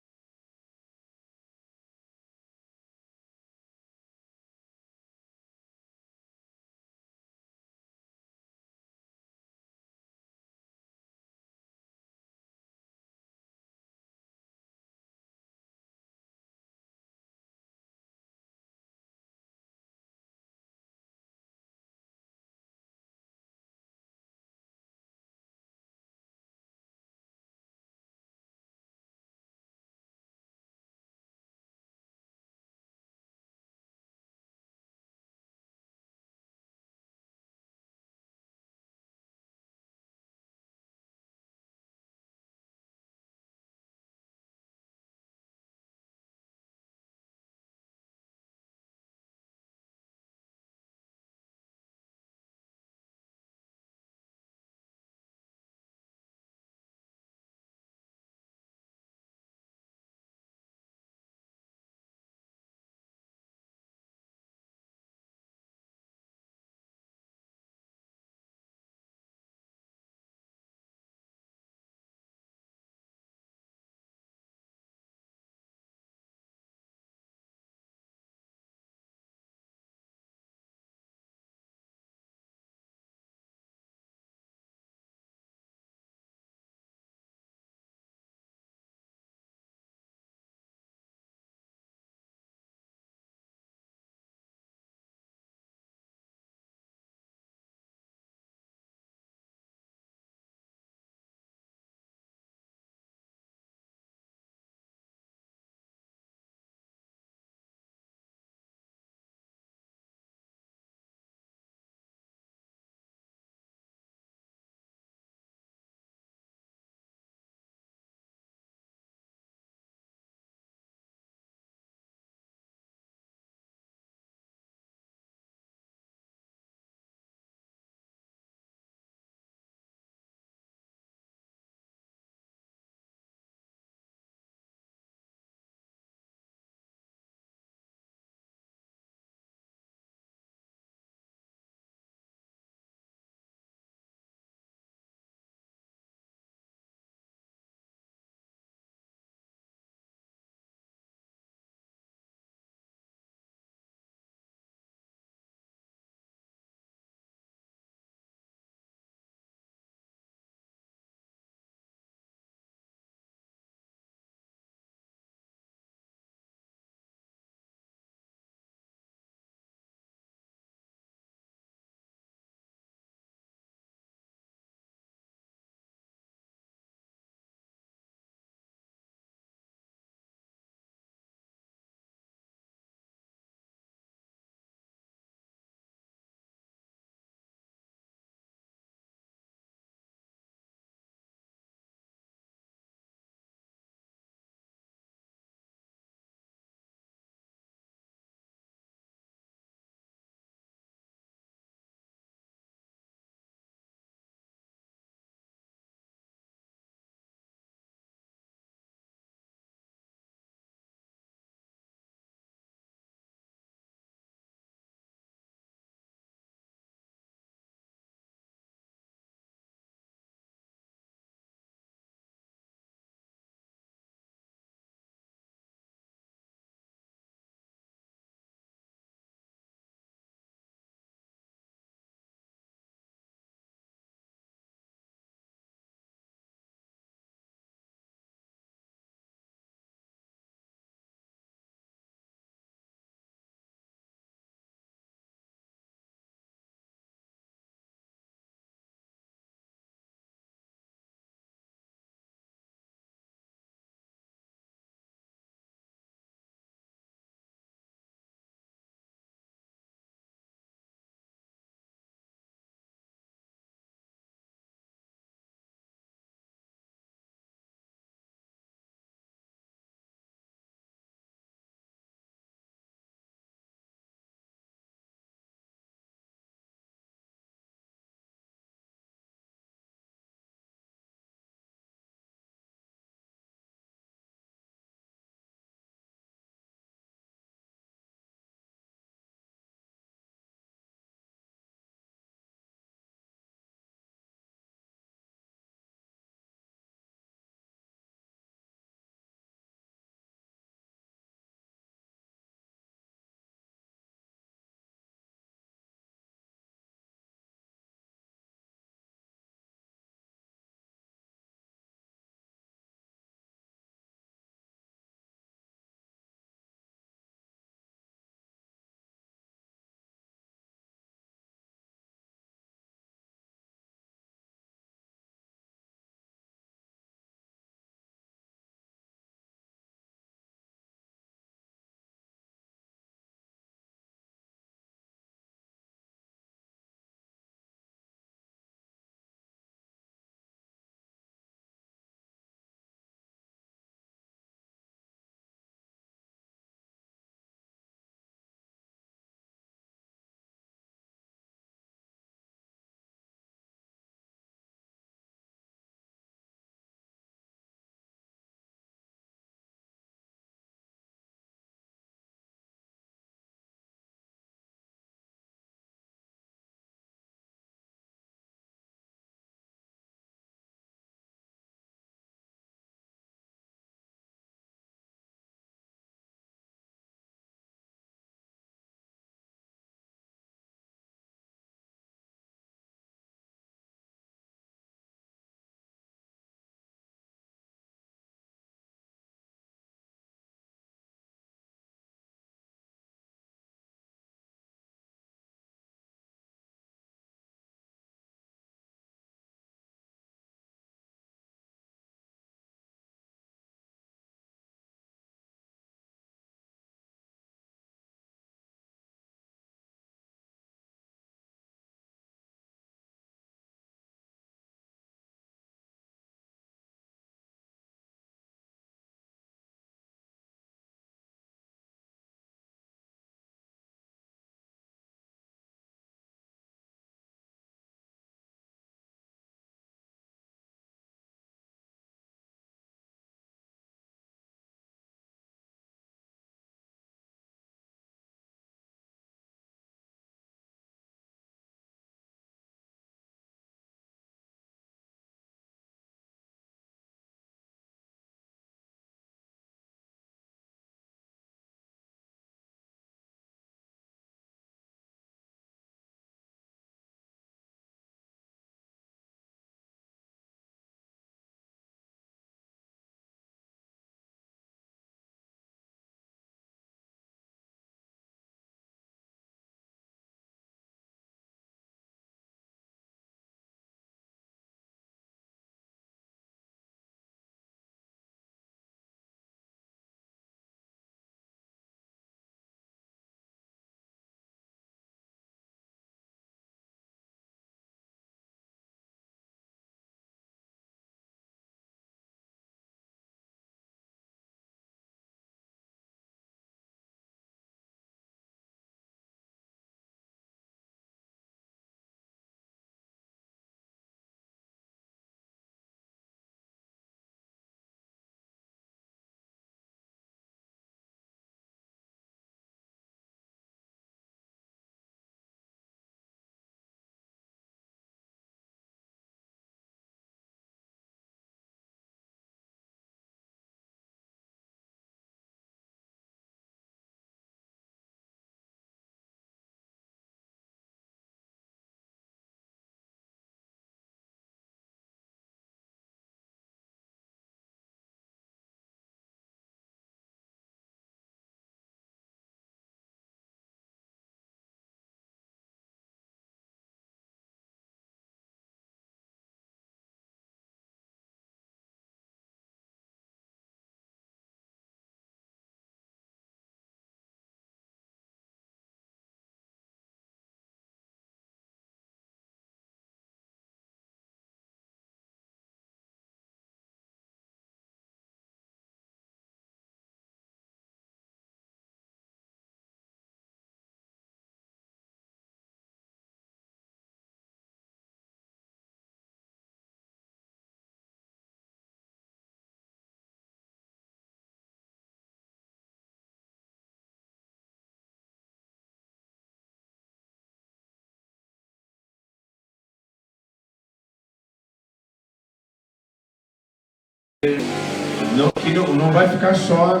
não vai ficar só,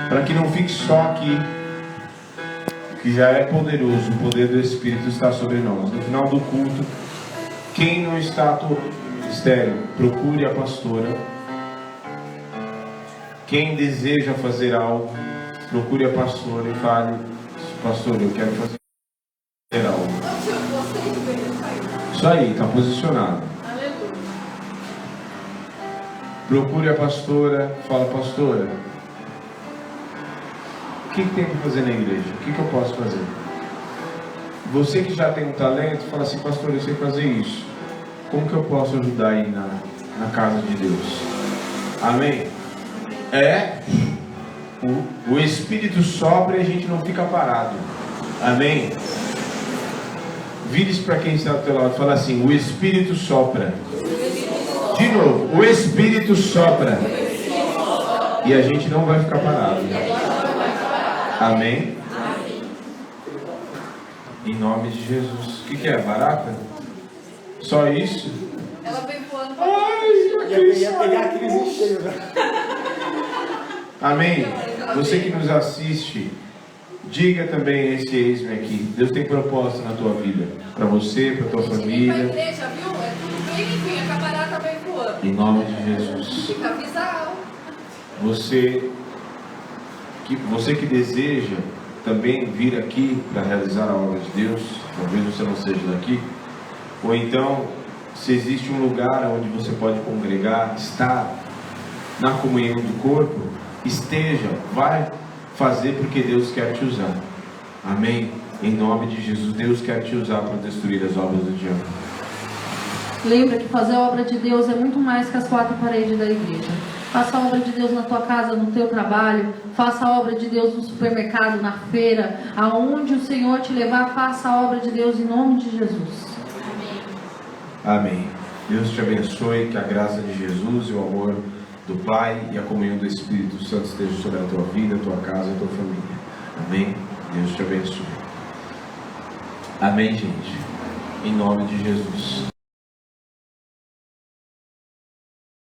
para que não fique só aqui, que já é poderoso, o poder do Espírito está sobre nós. No final do culto, quem não está no ministério, procure a pastora. Quem deseja fazer algo, procure a pastora e fale: pastor, eu quero fazer algo. Isso aí, está posicionado. Aleluia. Procure a pastora, fala: pastora, o que tem para fazer na igreja? O que eu posso fazer? Você que já tem um talento, fala assim: pastor, eu sei fazer isso. Como que eu posso ajudar aí na casa de Deus? Amém? O Espírito sopra e a gente não fica parado. Amém? Vire-se para quem está ao teu lado e fala assim: o Espírito sopra. De novo, o Espírito sopra. E a gente não vai ficar parado. Amém? Em nome de Jesus. O que é? Barata? Só isso? Ela vem voando. Ia pegar aqueles encheios, né? Amém? Você que nos assiste, diga também esse eis-me aqui. Deus tem propósito na tua vida. Para você, para tua Vem pra família. igreja, viu? É tudo bem limpinho, a camarada vem voando. Em nome de Jesus. Fica avisado. Você que deseja também vir aqui para realizar a obra de Deus, talvez você não seja daqui, ou então, se existe um lugar onde você pode congregar, estar na comunhão do corpo, esteja, vai fazer porque Deus quer te usar. Amém? Em nome de Jesus, Deus quer te usar para destruir as obras do diabo. Lembra que fazer a obra de Deus é muito mais que as quatro paredes da igreja. Faça a obra de Deus na tua casa, no teu trabalho. Faça a obra de Deus no supermercado, na feira. Aonde o Senhor te levar, faça a obra de Deus em nome de Jesus. Amém. Deus te abençoe, que a graça de Jesus e o amor do Pai e a comunhão do Espírito Santo esteja sobre a tua vida, a tua casa e a tua família. Amém. Deus te abençoe. Amém, gente. Em nome de Jesus.